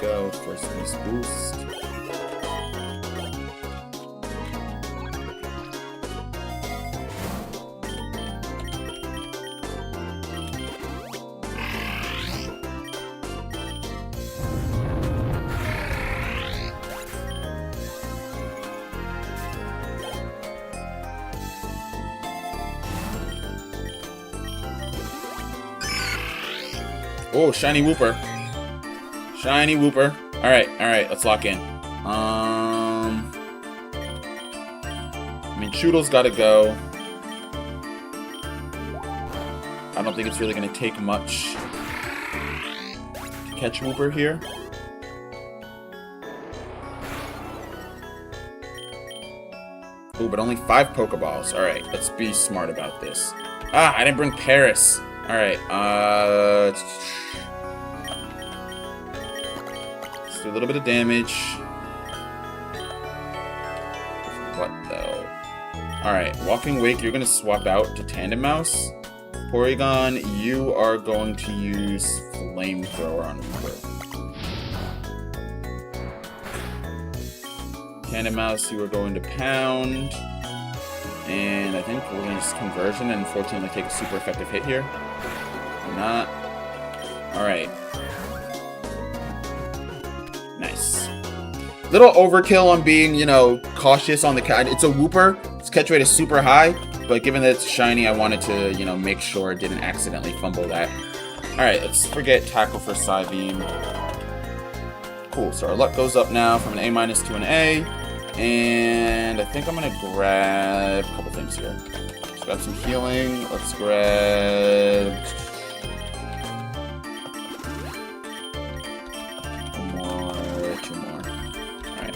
Go first base boost. Oh, shiny Wooper. Shiny Wooper. Alright, let's lock in. I mean, Choodle's gotta go. I don't think it's really gonna take much to catch Wooper here. Ooh, but only 5 Pokeballs. Alright, let's be smart about this. Ah, I didn't bring Paris. Alright, let's do a little bit of damage. What, though? Alright, Walking Wake, you're going to swap out to Tandem Mouse. Porygon, you are going to use Flamethrower on Wooper. Tandem Mouse, you are going to Pound. And I think we're going to just Conversion and unfortunately take a super effective hit here. Or not. Alright. Nice. Little overkill on being, you know, cautious on the catch. It's a Wooper. Its catch rate is super high. but given that it's shiny, I wanted to, you know, make sure it didn't accidentally fumble that. Alright, let's forget Tackle for Psybeam. Cool, so our luck goes up now from an A- to an A. And I think I'm gonna grab a couple things here. Let's grab some healing. Let's grab... one more, two more. Alright.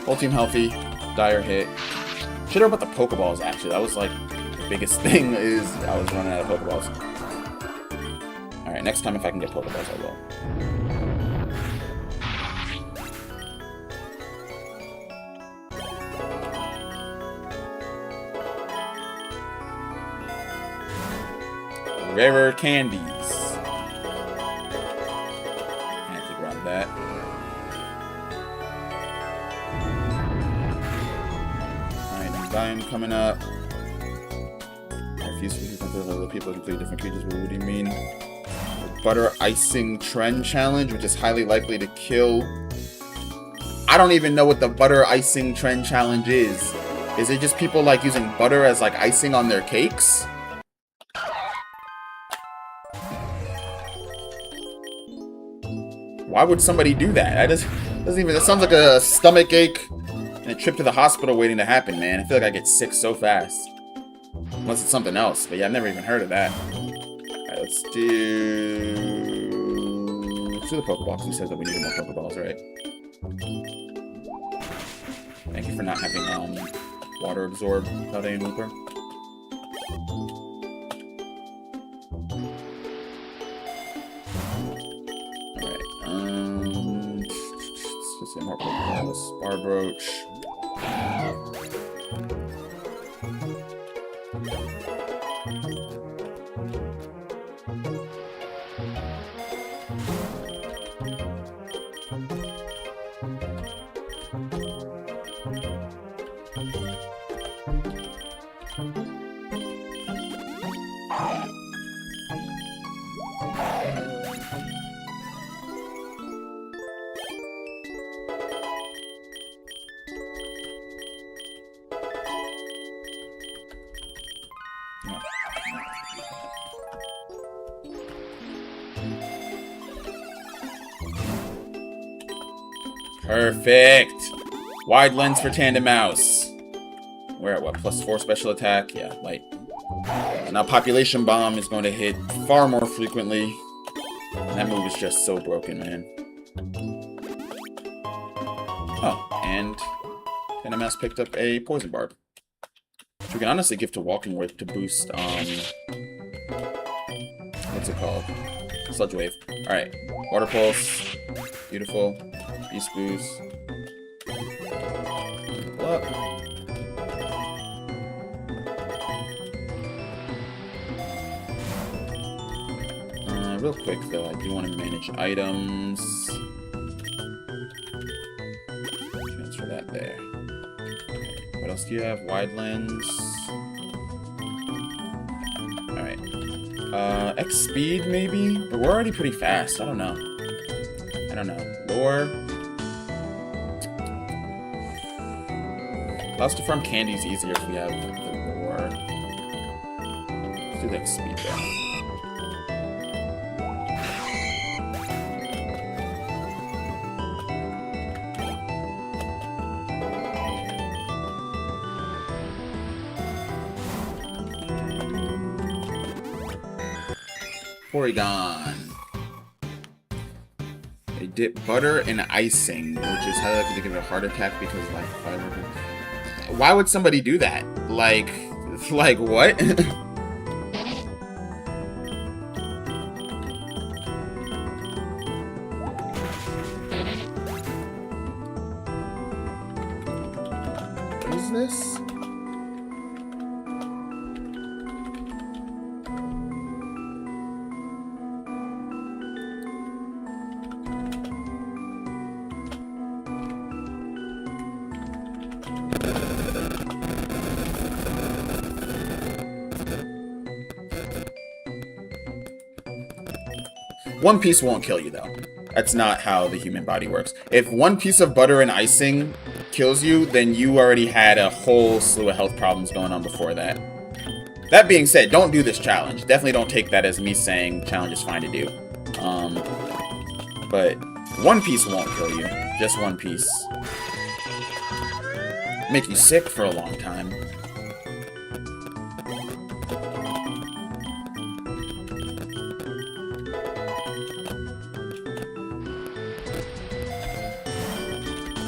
Whole team healthy. Dire hit. Shit about the Pokeballs, actually. That was like the biggest thing is I was running out of Pokeballs. Alright, next time if I can get Pokeballs, I will. Rarer candies. I have to grab that. Alright, Diamond coming up. I refuse to consider other people completely different creatures. What do you mean? Butter icing trend challenge, which is highly likely to kill. I don't even know what the butter icing trend challenge is. Is it just people like using butter as like icing on their cakes? Why would somebody do that? That sounds like a stomach ache and a trip to the hospital waiting to happen, man. I feel like I get sick so fast. Unless it's something else. But yeah, I've never even heard of that. Alright, let's do the Pokeballs. Who says that we need more Pokeballs, right? Thank you for not having water absorb Paldean Looper. More Pokeballs. Barbroach. Perfect! Wide lens for Tandem Mouse. We're at what? +4 special attack? Yeah, light. Now Population Bomb is going to hit far more frequently. That move is just so broken, man. Oh, and Tandem Mouse picked up a Poison Barb. Which we can honestly give to Walking With to boost, what's it called? Sludge Wave. Alright, Water Pulse. Beautiful. Beast Boost. Up. Real quick though, I do want to manage items. Transfer that there. What else do you have? Wide lens. Alright. X speed maybe? But we're already pretty fast. I don't know. Lure. Allows to farm candies easier if we have the lure. Let's do the X speed there. Porygon. They dip butter in icing, which is how likely to give it a heart attack because like fiber. Why would somebody do that? Like what? What is this? One piece won't kill you, though. That's not how the human body works. If one piece of butter and icing kills you, then you already had a whole slew of health problems going on before that. That being said, don't do this challenge. Definitely don't take that as me saying challenge is fine to do. But One Piece won't kill you. Just One Piece. Make you sick for a long time.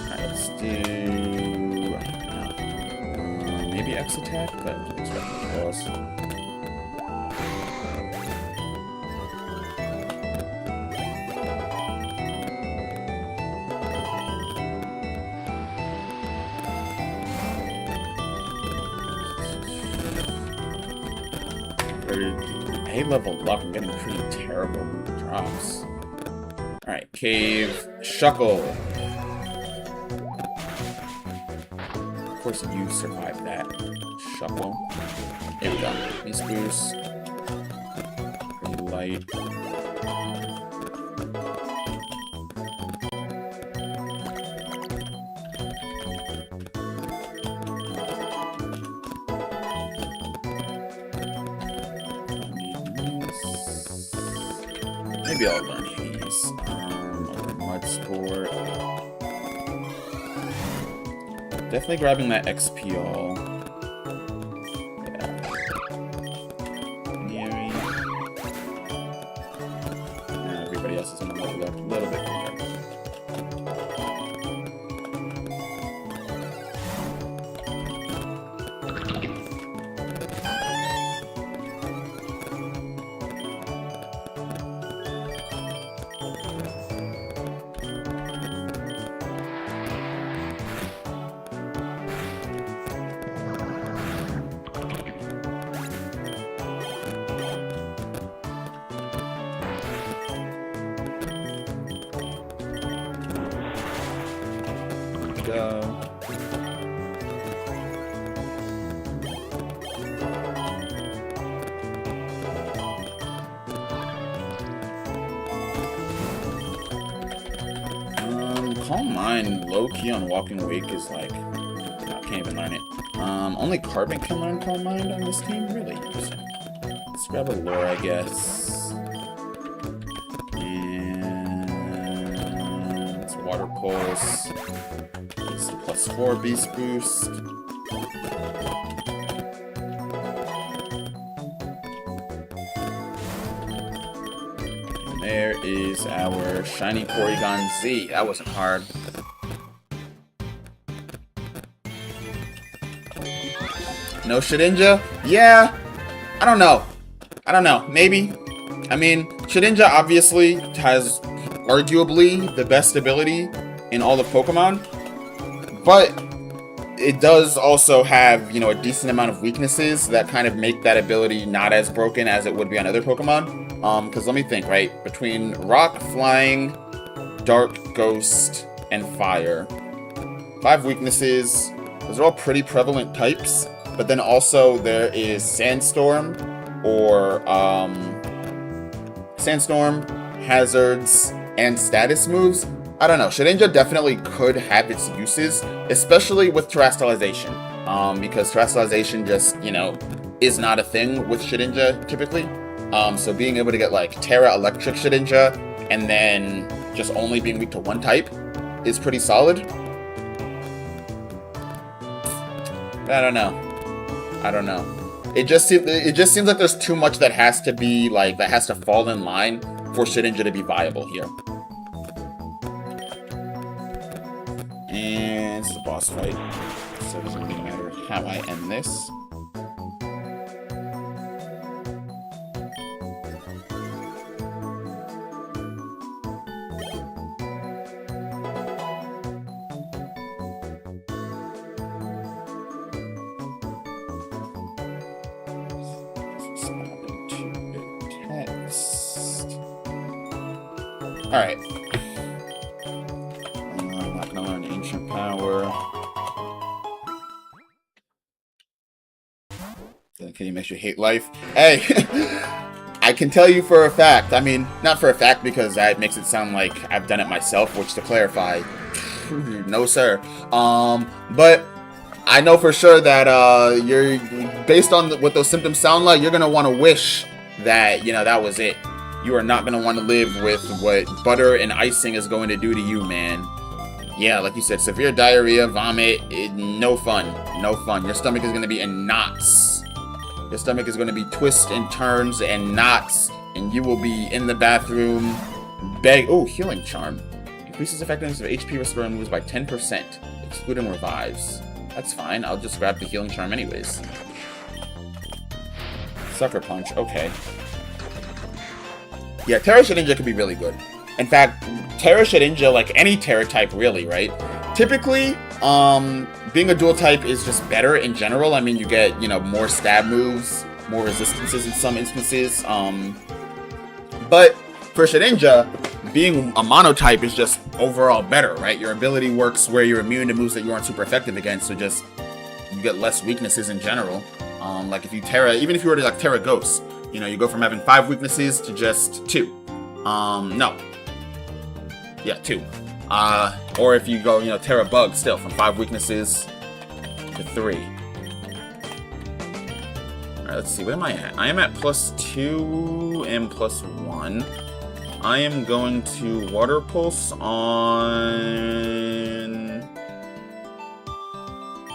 Alright, let's do... maybe X attack, but it's definitely close. A-level luck, I'm getting pretty terrible drops. Alright, Cave Shuckle. Of course you survived that. Shuckle. There we go. Beast boost. Pretty light. Maybe I'll learn these. Mud Sport. Definitely grabbing that XP all. Yeah. Everybody else is on the level up a little bit quicker. Go. Calm Mind, low-key on Walking Wake is like... I can't even learn it. Only Carbon can learn Calm Mind on this team? Really interesting. Let's grab a lure, I guess. And... it's Water Pulse. It's the +4 Beast Boost. And there is our shiny Porygon Z. That wasn't hard. No Shedinja? Yeah. I don't know. Maybe. I mean, Shedinja obviously has arguably the best ability in all of Pokemon. But it does also have, you know, a decent amount of weaknesses that kind of make that ability not as broken as it would be on other Pokemon. Because let me think, right? Between Rock, Flying, Dark, Ghost, and Fire. 5 weaknesses. Those are all pretty prevalent types. But then also there is Sandstorm, or Sandstorm, Hazards, and status moves. I don't know. Shedinja definitely could have its uses, especially with Terastallization. Because Terastallization just, you know, is not a thing with Shedinja typically. So being able to get like Terra Electric Shedinja and then just only being weak to one type is pretty solid. I don't know. It just seems like there's too much that has to be like that has to fall in line for Shedinja to be viable here. And it's a boss fight, so it doesn't really matter how I end this. Alright. I'm not gonna learn Ancient Power. Okay, it makes you hate life. Hey! I can tell you for a fact. I mean, not for a fact because that makes it sound like I've done it myself, which to clarify, no sir. But I know for sure that you're based on what those symptoms sound like. You're gonna want to wish that that was it. You are not gonna want to live with what butter and icing is going to do to you, man. Yeah, like you said, severe diarrhea, vomit, no fun, no fun. Your stomach is gonna be in knots. Your stomach is gonna be twists and turns and knots, and you will be in the bathroom. Oh, healing charm. Increases effectiveness of HP restoring moves by 10%, excluding revives. That's fine. I'll just grab the healing charm anyways. Sucker punch. Okay. Yeah, Terra Shedinja could be really good. In fact, Terra Shedinja, like any Terra type, really, right? Typically, being a dual type is just better in general. I mean, you get more stab moves, more resistances in some instances. But for Shedinja, being a monotype is just overall better, right? Your ability works where you're immune to moves that you aren't super effective against, so just you get less weaknesses in general. Like if you Terra, even if you were to like Terra Ghost, you go from having 5 weaknesses to just 2. No. Yeah, 2. Or if you go, Terra Bug still from 5 weaknesses to 3. Alright, let's see, what am I at? I am at +2 and +1. I am going to Water Pulse on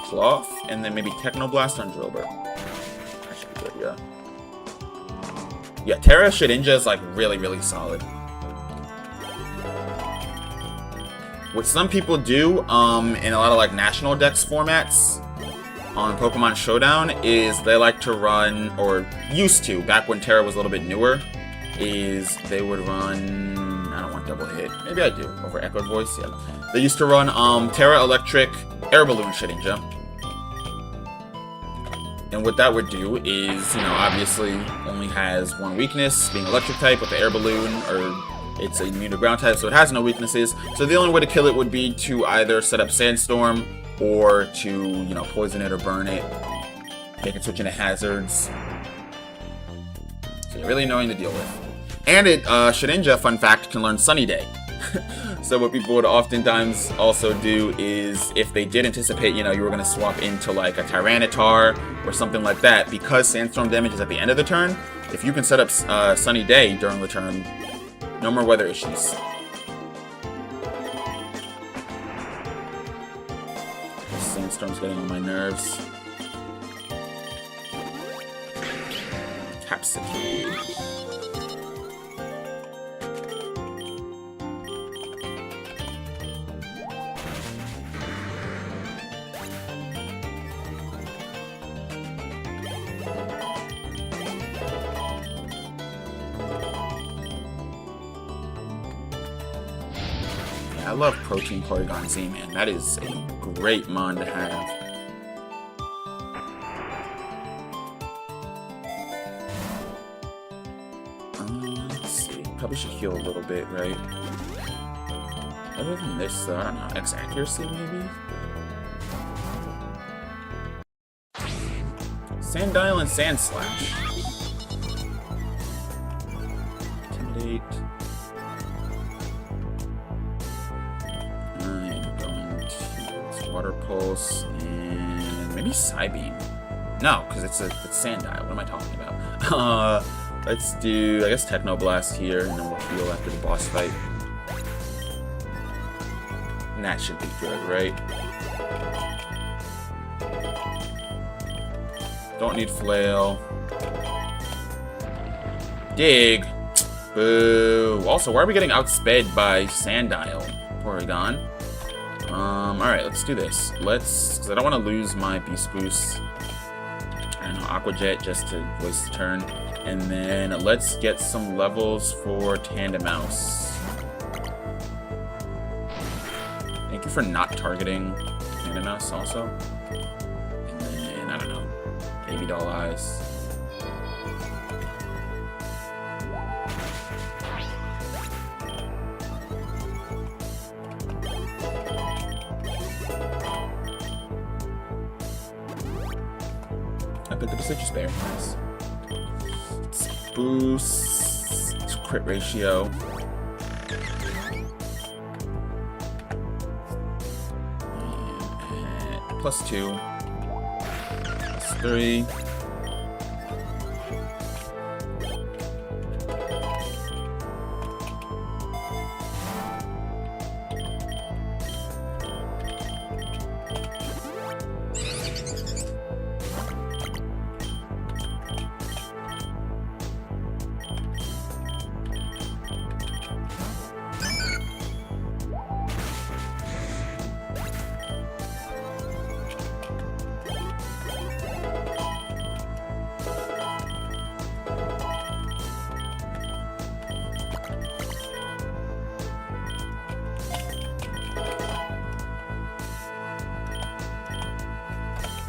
Cloth, and then maybe Technoblast on Drillbur. That should be good, yeah. Yeah, Terra Shedinja is like really, really solid. What some people do in a lot of like national dex formats on Pokemon Showdown is they like to run, or used to, back when Terra was a little bit newer, is they would run, I don't want double hit, maybe I do, over Echoed Voice, yeah. They used to run Terra Electric Air Balloon Shedinja. And what that would do is, obviously only has 1 weakness, being electric type with the air balloon, or it's a immune to ground type, so it has no weaknesses. So the only way to kill it would be to either set up Sandstorm, or to, poison it or burn it. Make it switch into hazards. So you're really annoying to deal with. And Shedinja, fun fact, can learn Sunny Day. So what people would oftentimes also do is, if they did anticipate, you were going to swap into like a Tyranitar or something like that, because Sandstorm damage is at the end of the turn, if you can set up Sunny Day during the turn, no more weather issues. Sandstorm's getting on my nerves. Capsicade. I love Protein Porygon Z, man. That is a great mon to have. Let's see. Probably should heal a little bit, right? Other than this, though, I don't know. X accuracy, maybe? Sandile and Sand Slash. Intimidate. Water Pulse, and maybe Psybeam. No, because it's Sandile. What am I talking about? Let's do, I guess, Technoblast here, and then we'll heal after the boss fight. And that should be good, right? Don't need Flail. Dig. Boo. Also, why are we getting outsped by Sandile, Porygon? Alright, let's do this. Because I don't want to lose my Beast Boost. I don't know, Aqua Jet just to waste the turn. And then let's get some levels for Tandemaus. Thank you for not targeting Tandemaus also. And then, I don't know, Baby Doll Eyes. I put the Citrus Berry. Nice. Let's boost crit ratio. And +2. 3.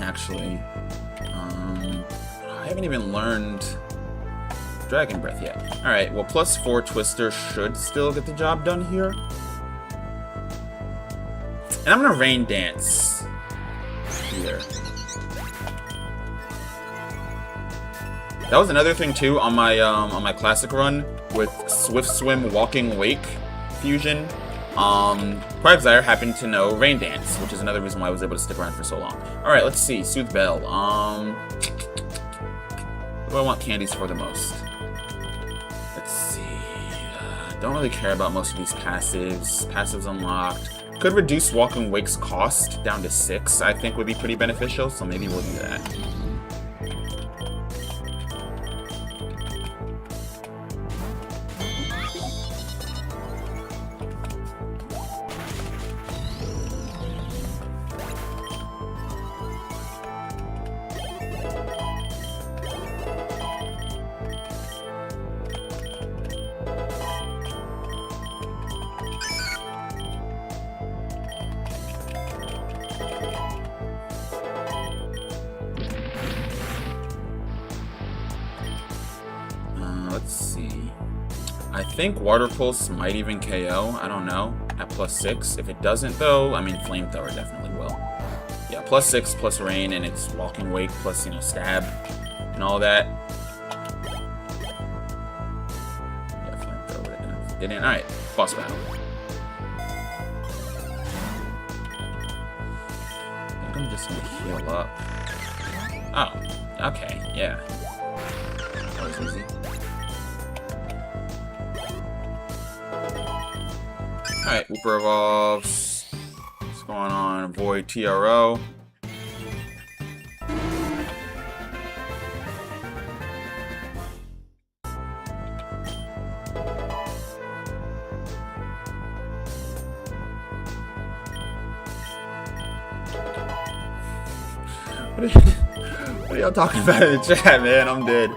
Actually, I haven't even learned Dragon Breath yet. Alright, well, +4 Twister should still get the job done here. And I'm gonna Rain Dance here. That was another thing too on my classic run with Swift Swim Walking Wake fusion. Quagsire happened to know Rain Dance, which is another reason why I was able to stick around for so long. Alright, let's see. Soothe Bell. What do I want candies for the most? Let's see. Don't really care about most of these passives. Passives unlocked. Could reduce Walking Wake's cost down to 6, I think would be pretty beneficial, so maybe we'll do that. Let's see. I think Water Pulse might even KO. I don't know. At +6. If it doesn't, though, I mean, Flamethrower definitely will. Yeah, +6 plus Rain, and it's Walking Wake plus, Stab and all that. Yeah, Flamethrower would have done it. Didn't. Alright, boss battle. I think I'm just gonna heal up. Oh, okay, yeah. That was easy. Alright, Wooper evolves. What's going on? Avoid TRO. What are y'all talking about in the chat, man? I'm dead.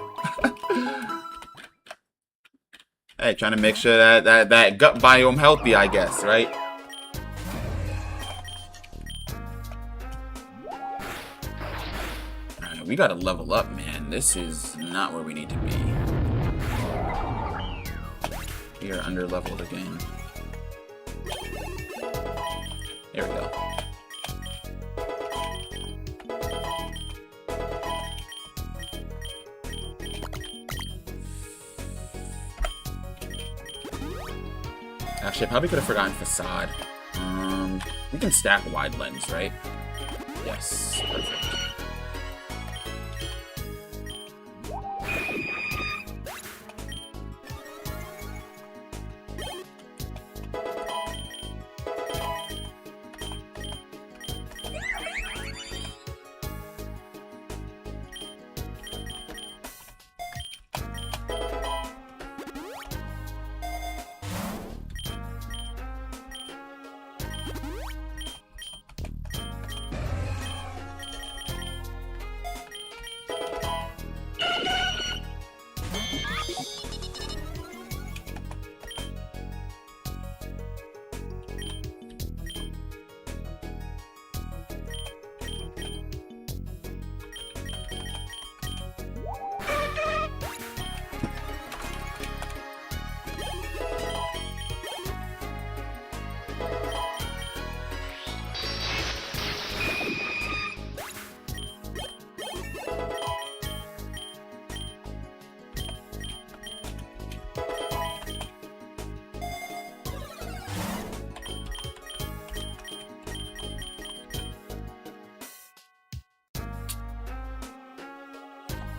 Hey, trying to make sure that gut biome healthy, I guess, right? Alright, we gotta level up, man. This is not where we need to be. We are under-leveled again. There we go. Actually, I probably could have forgotten Facade. We can stack Wide Lens, right? Yes, perfect.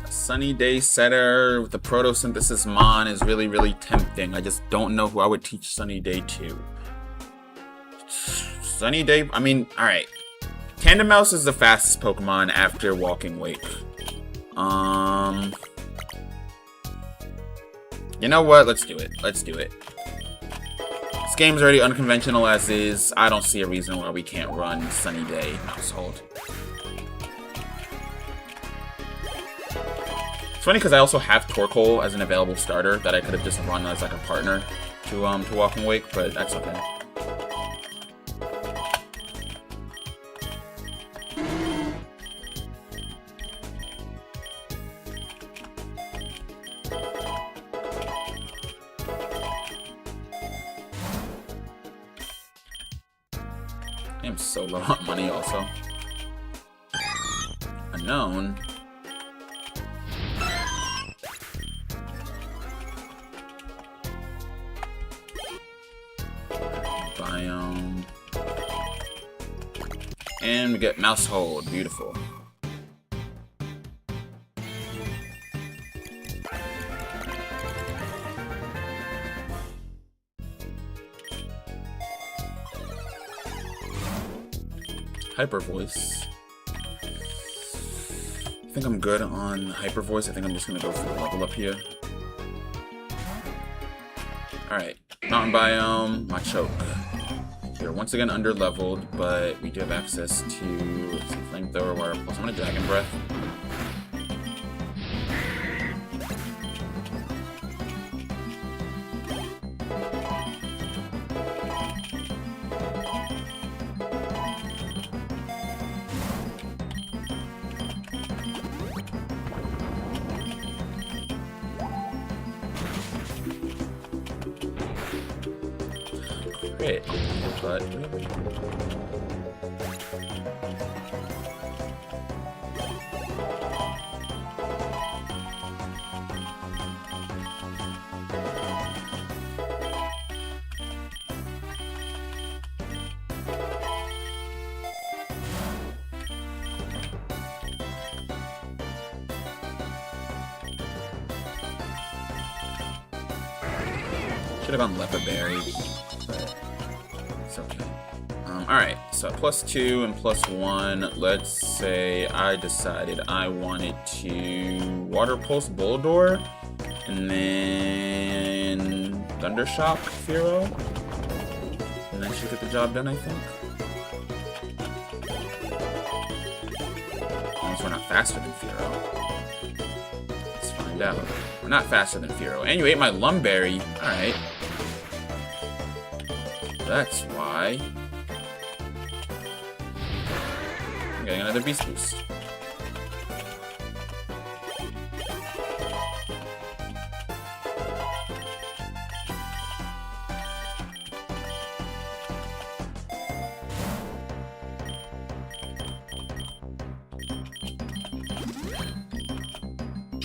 Sunny Day Setter with the Photosynthesis Mon is really, really tempting. I just don't know who I would teach Sunny Day to. Sunny Day, I mean, alright. Tandemaus is the fastest Pokemon after Walking Wake. You know what? Let's do it. Let's do it. This game's already unconventional as is. I don't see a reason why we can't run Sunny Day Household. It's funny because I also have Torkoal as an available starter that I could have just run as like a partner to Walking Wake, but that's okay. I'm so low on money also. Unknown. Biome. And we get Mousehold. Beautiful. Hyper Voice. I think I'm good on Hyper Voice. I think I'm just gonna go for the level up here. Alright, Mountain Biome, Machoke. We're once again under leveled, but we do have access to Flamethrower, Water Pulse. I'm gonna Dragon Breath. Great. But should have gone Leopard Berry. It's okay. Alright, so +2 and +1. Let's say I decided I wanted to Water Pulse Bulldor and then Thundershock Fearow. And that should get the job done, I think. Unless we're not faster than Fearow. Let's find out. We're not faster than Fearow. And you ate my Lumberry. Alright. That's why. I'm getting another Beast Boost.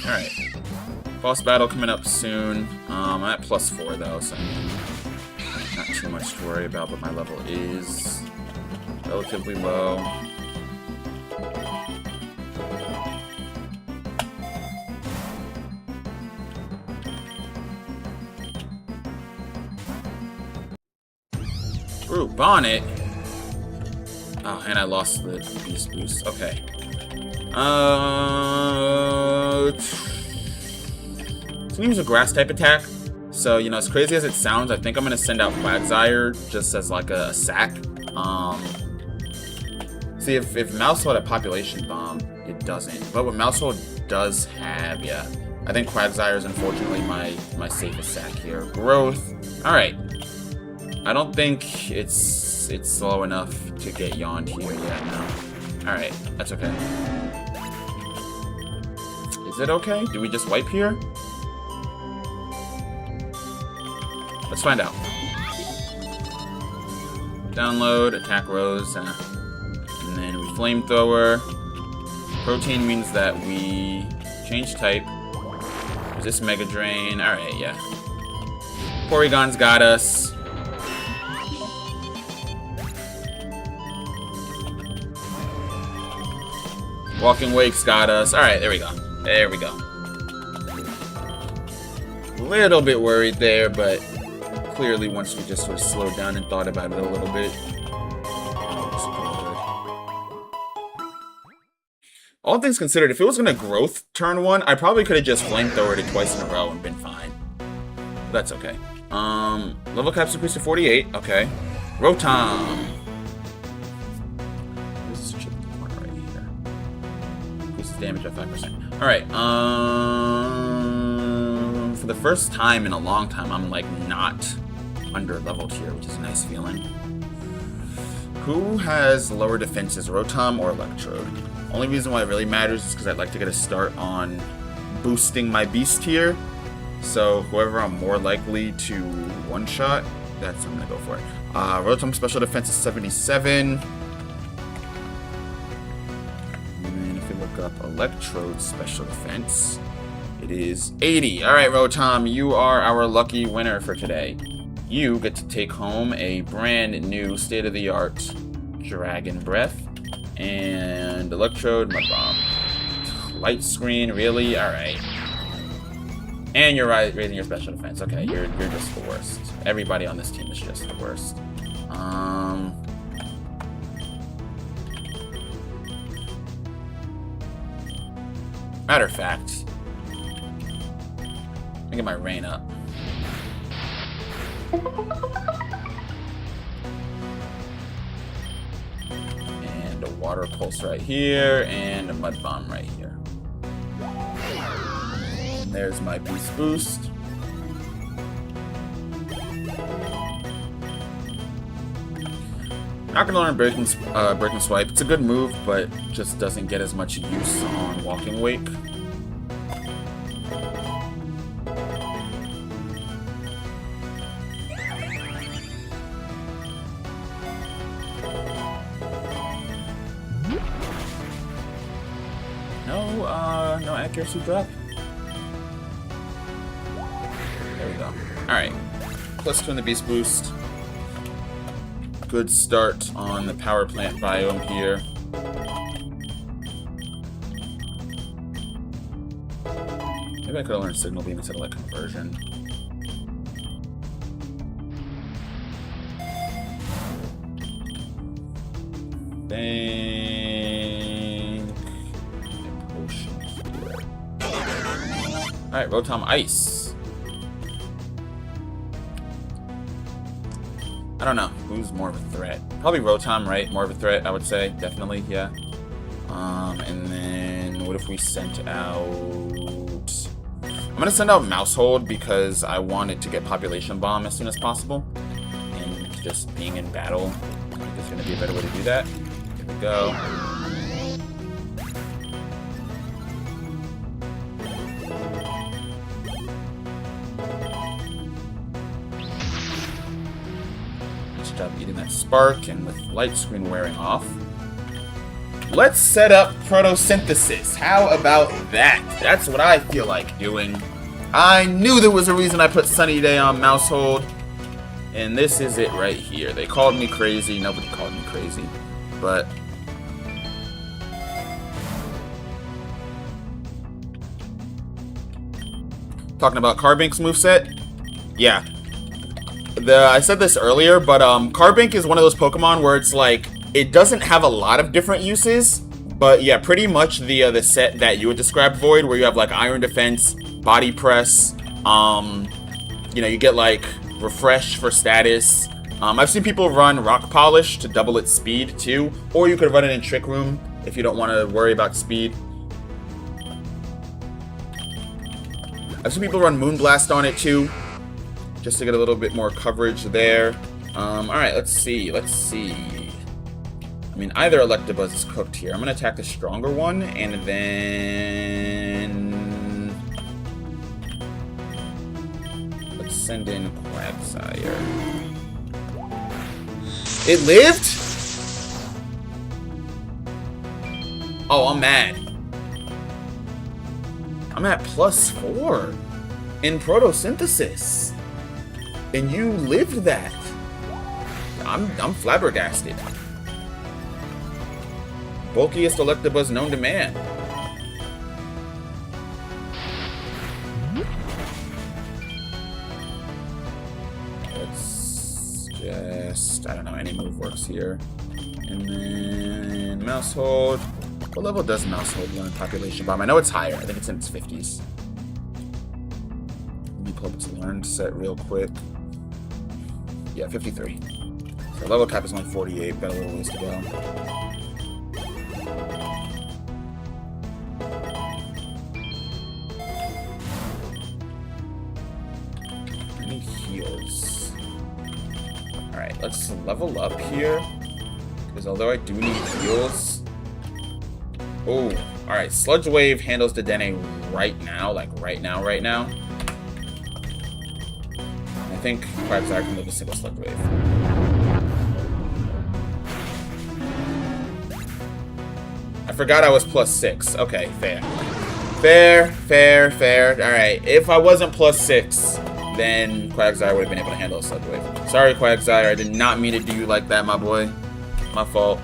Alright. Boss battle coming up soon. I'm at +4 though, so I mean, not too much to worry about, but my level is relatively low. Ooh, Bonnet! Oh, and I lost the Beast Boost. Okay. It's gonna use a Grass type attack. So, you know, as crazy as it sounds, I think I'm gonna send out Quagsire just as like a sack. See, if Mousehold had Population Bomb, it doesn't. But what Mousehold does have, yeah. I think Quagsire is unfortunately my safest sack here. Growth. Alright. I don't think it's slow enough to get yawned here yet, no. Alright, that's okay. Is it okay? Do we just wipe here? Let's find out. Download, attack Rose, and then we Flamethrower. Protein means that we change type. Resist Mega Drain. Alright, yeah. Porygon's got us. Walking Wake's got us. Alright, there we go. There we go. A little bit worried there, but clearly once we just sort of slowed down and thought about it a little bit. All things considered, if it was going to growth turn 1, I probably could have just flamethrowered it twice in a row and been fine. That's okay. Level caps increased to 48. Okay. Rotom. This is chip corner right here. Increases damage by 5%. Alright, for the first time in a long time, I'm like not under leveled here, which is a nice feeling. Who has lower defenses, Rotom or Electrode? Only reason why it really matters is because I'd like to get a start on boosting my beast here. So whoever I'm more likely to one-shot, that's what I'm going to go for. Rotom special defense is 77. And then if we look up Electrode special defense, it is 80. Alright, Rotom, you are our lucky winner for today. You get to take home a brand new state-of-the-art Dragon Breath. And Electrode, Mud Bomb. Light Screen, really? Alright. And you're raising your special defense. Okay, you're just the worst. Everybody on this team is just the worst. Matter of fact, let me get my rain up. And a water pulse right here, and a mud bomb right here. And there's my beast boost. Not gonna learn breaking swipe. It's a good move, but just doesn't get as much use on walking wake. No accuracy drop. There we go. Alright. +2 in the beast boost. Good start on the power plant biome here. Maybe I could have learned Signal Beam instead of like Conversion. Potion here. Alright, Rotom Ice. I don't know. Who's more of a threat? Probably Rotom, right? More of a threat, I would say. Definitely, yeah. And then what if we sent out... I'm going to send out Mousehold because I wanted to get Population Bomb as soon as possible. And just being in battle, I think there's going to be a better way to do that. Here we go. Job eating that spark, and with light screen wearing off, let's set up photosynthesis. How about that? That's what I feel like doing. I knew there was a reason I put Sunny Day on Mousehold, and this is it right here. They called me crazy. Nobody called me crazy, but talking about Carbink's moveset, yeah. I said this earlier, but Carbink is one of those Pokemon where it's like, it doesn't have a lot of different uses, but yeah, pretty much the set that you would describe, Void, where you have like Iron Defense, Body Press, you know, you get like Refresh for status. I've seen people run Rock Polish to double its speed too, or you could run it in Trick Room if you don't want to worry about speed. I've seen people run Moonblast on it too, just to get a little bit more coverage there. Alright, let's see. I mean, either Electabuzz is cooked here. I'm going to attack the stronger one, and then... let's send in Quagsire. It lived? Oh, I'm mad. I'm at +4 in photosynthesis. And you lived that. I'm flabbergasted. Bulkiest Electabuzz known to man. just, I don't know, any move works here. And then mouse hold. What level does mouse hold learn population bomb? I know it's higher. I think it's in its 50s. Let me pull up its learn set real quick. Yeah, 53. So level cap is 148. Got a little ways to go. Any heals? Alright, let's level up here. Because although I do need heals... Oh, alright. Sludge Wave handles the Dene right now. Like, right now. I think Quagsire can live a single Sludge Wave. I forgot I was +6. Okay, fair. Fair. Alright, if I wasn't +6, then Quagsire would have been able to handle a Sludge Wave. Sorry, Quagsire. I did not mean to do you like that, my boy. My fault.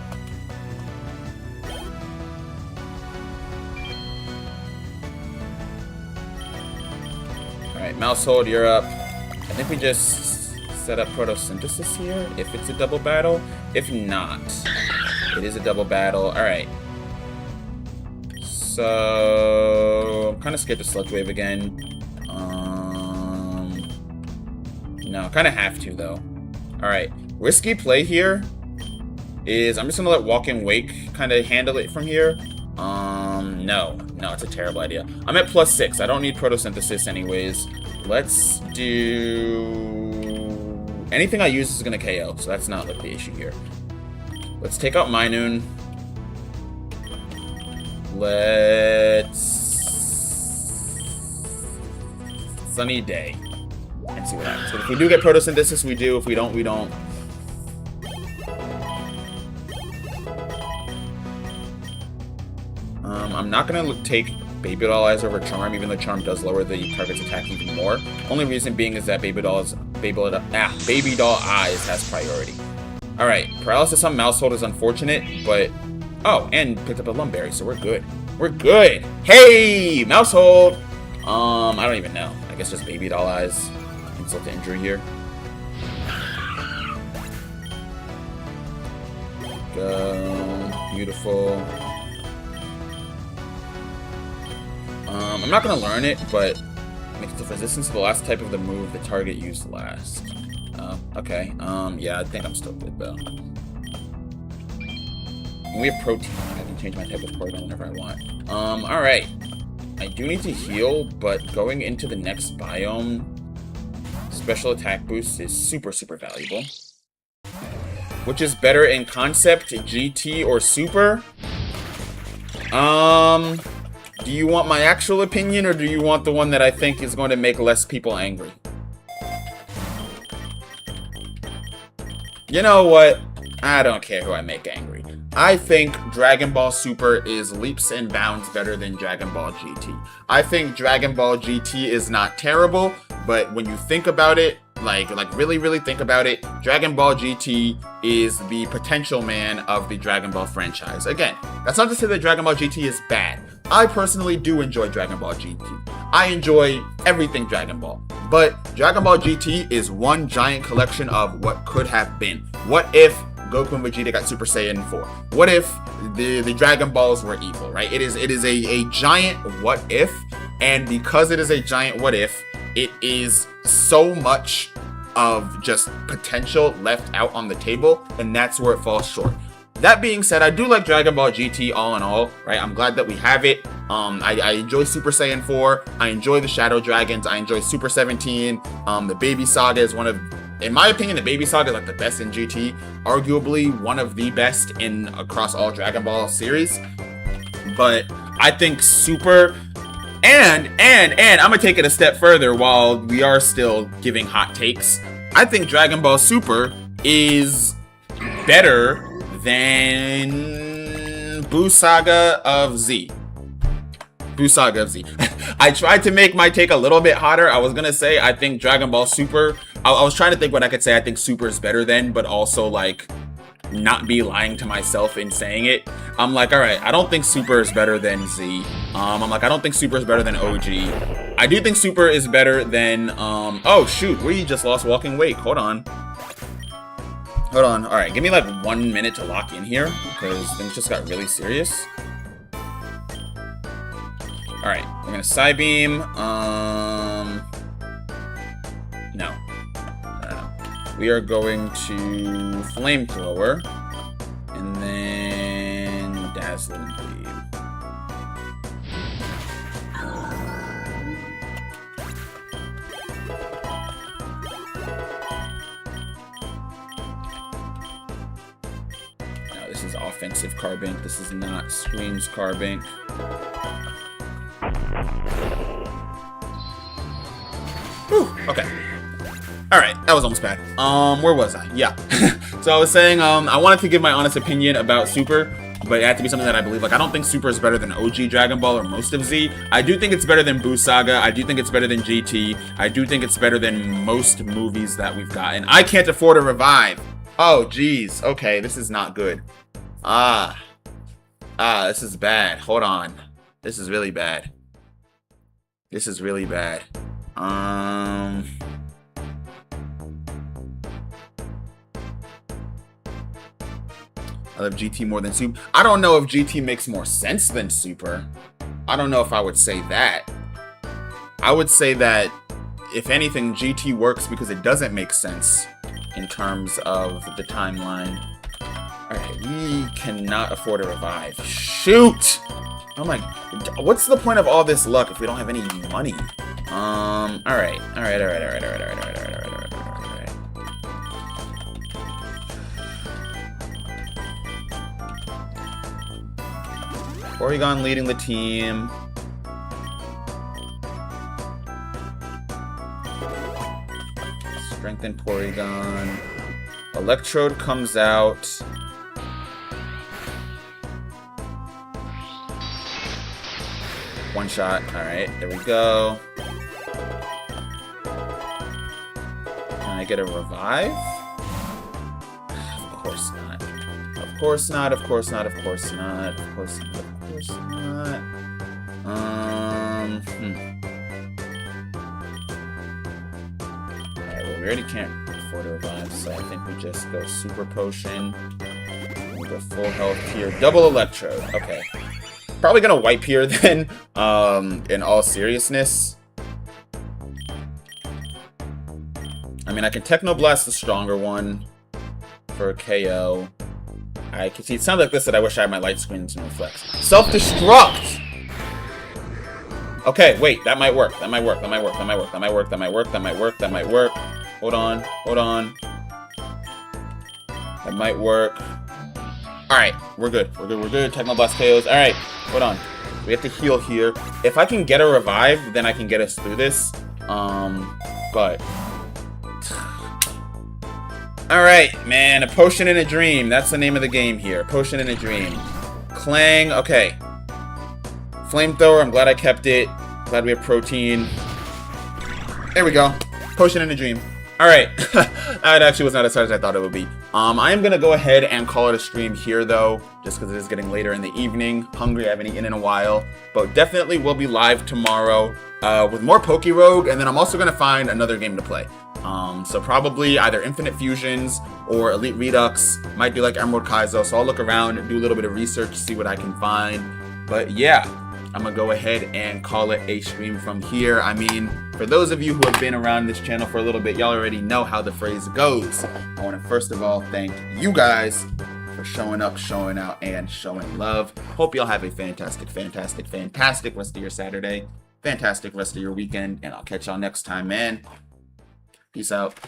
Alright, mouse hold, you're up. I think we just set up photosynthesis here, if it's a double battle. If not, it is a double battle. Alright. So, I'm kind of scared to Sludge Wave again. No, kind of have to, though. Alright, risky play here is I'm just going to let Walk and Wake kind of handle it from here. No, it's a terrible idea. I'm at +6. I don't need photosynthesis anyways. Let's do... Anything I use is going to KO, so that's not like the issue here. Let's take out Minoon. Let's... Sunny Day. And see what happens. But if we do get photosynthesis, we do. If we don't, we don't. I'm not going to take Baby Doll Eyes over Charm, even though Charm does lower the target's attack even more. Only reason being is that Baby Doll Eyes has priority. Alright, Paralysis on Mouse Hold is unfortunate, but... Oh, and picked up a Lumberry, so we're good. We're good! Hey! Mouse Hold! I don't even know. I guess just Baby Doll Eyes. Insult to injury here. Go. Beautiful. I'm not going to learn it, but makes the resistance to the last type of the move the target used last. Okay. Yeah, I think I'm still good, though. And we have Protein. I can change my type of Porygon whenever I want. Alright. I do need to heal, but going into the next biome, special attack boost is super, super valuable. Which is better in concept, GT, or Super? Do you want my actual opinion, or do you want the one that I think is going to make less people angry? You know what? I don't care who I make angry. I think Dragon Ball Super is leaps and bounds better than Dragon Ball GT. I think Dragon Ball GT is not terrible, but when you think about it, like really think about it, Dragon Ball GT is the potential man of the Dragon Ball franchise. Again, that's not to say that Dragon Ball GT is bad. I personally do enjoy Dragon Ball GT. I enjoy everything Dragon Ball. But Dragon Ball GT is one giant collection of what could have been. What if Goku and Vegeta got Super Saiyan 4? What if the Dragon Balls were evil, right? It is a giant what if, and because it is a giant what if, it is so much of just potential left out on the table, and that's where it falls short. That being said, I do like Dragon Ball GT all in all, right? I'm glad that we have it. I enjoy Super Saiyan 4. I enjoy the Shadow Dragons. I enjoy Super 17. The Baby Saga is one of, in my opinion, the Baby Saga is like the best in GT. Arguably one of the best in across all Dragon Ball series. But I think Super, and I'm gonna take it a step further while we are still giving hot takes. I think Dragon Ball Super is better than Boo Saga of Z. Boo Saga of Z. I tried to make my take a little bit hotter. I was gonna say I think Dragon Ball Super, I was trying to think what I could say I think Super is better than, but also like not be lying to myself in saying it. I'm like, alright, I don't think Super is better than Z. I'm like, I don't think Super is better than OG. I do think Super is better than, oh shoot, we just lost Walking Wake, hold on. Hold on. All right, give me like 1 minute to lock in here because things just got really serious. All right, we're gonna Psybeam. No. We are going to Flamethrower, and then Dazzling Gleam. Now this is offensive Carbink. This is not Scream's Carbink. Whew, okay. Alright, that was almost bad. Where was I? Yeah. So I was saying, I wanted to give my honest opinion about Super, but it had to be something that I believe. Like, I don't think Super is better than OG Dragon Ball or most of Z. I do think it's better than Buu Saga. I do think it's better than GT. I do think it's better than most movies that we've gotten. I can't afford a revive. Oh, geez. Okay, this is not good. This is bad. Hold on. This is really bad. This is really bad. I love GT more than Super. I don't know if GT makes more sense than Super. I don't know if I would say that. I would say that, if anything, GT works because it doesn't make sense in terms of the timeline. Alright, we cannot afford a revive. Shoot! Oh my... What's the point of all this luck if we don't have any money? Alright. Porygon leading the team. Strengthen Porygon. Electrode comes out. One shot. Alright, there we go. Can I get a revive? Of course not. Of course not, of course not, of course not, of course not, of course not. Alright, well, we already can't afford a revive, so I think we just go Super Potion. We go full health here. Double Electrode. Okay. Probably gonna wipe here then, in all seriousness. I mean, I can Technoblast the stronger one for a KO. I can see, it sounds like this that I wish I had my light screens and reflex. Self-destruct! Okay, wait, that might work. That might work, that might work, that might work, that might work, that might work, that might work, that might work. Hold on, hold on. That might work. Alright, we're good, we're good, we're good. Technoblast KOs. Alright, hold on. We have to heal here. If I can get a revive, then I can get us through this. But... Alright, man, a potion in a dream. That's the name of the game here. Potion in a dream. Clang, okay. Flamethrower, I'm glad I kept it. Glad we have protein. There we go. Potion in a dream. Alright. That actually was not as hard as I thought it would be. I am going to go ahead and call it a stream here, though, just because it is getting later in the evening. Hungry, I haven't eaten in a while. But definitely will be live tomorrow with more Pokerogue, and then I'm also going to find another game to play. So probably either Infinite Fusions or Elite Redux. Might do like Emerald Kaizo, so I'll look around and do a little bit of research, see what I can find. But yeah, I'm going to go ahead and call it a stream from here. I mean, for those of you who have been around this channel for a little bit, y'all already know how the phrase goes. I want to first of all thank you guys for showing up, showing out, and showing love. Hope y'all have a fantastic rest of your Saturday. Fantastic rest of your weekend, and I'll catch y'all next time, man. Peace out.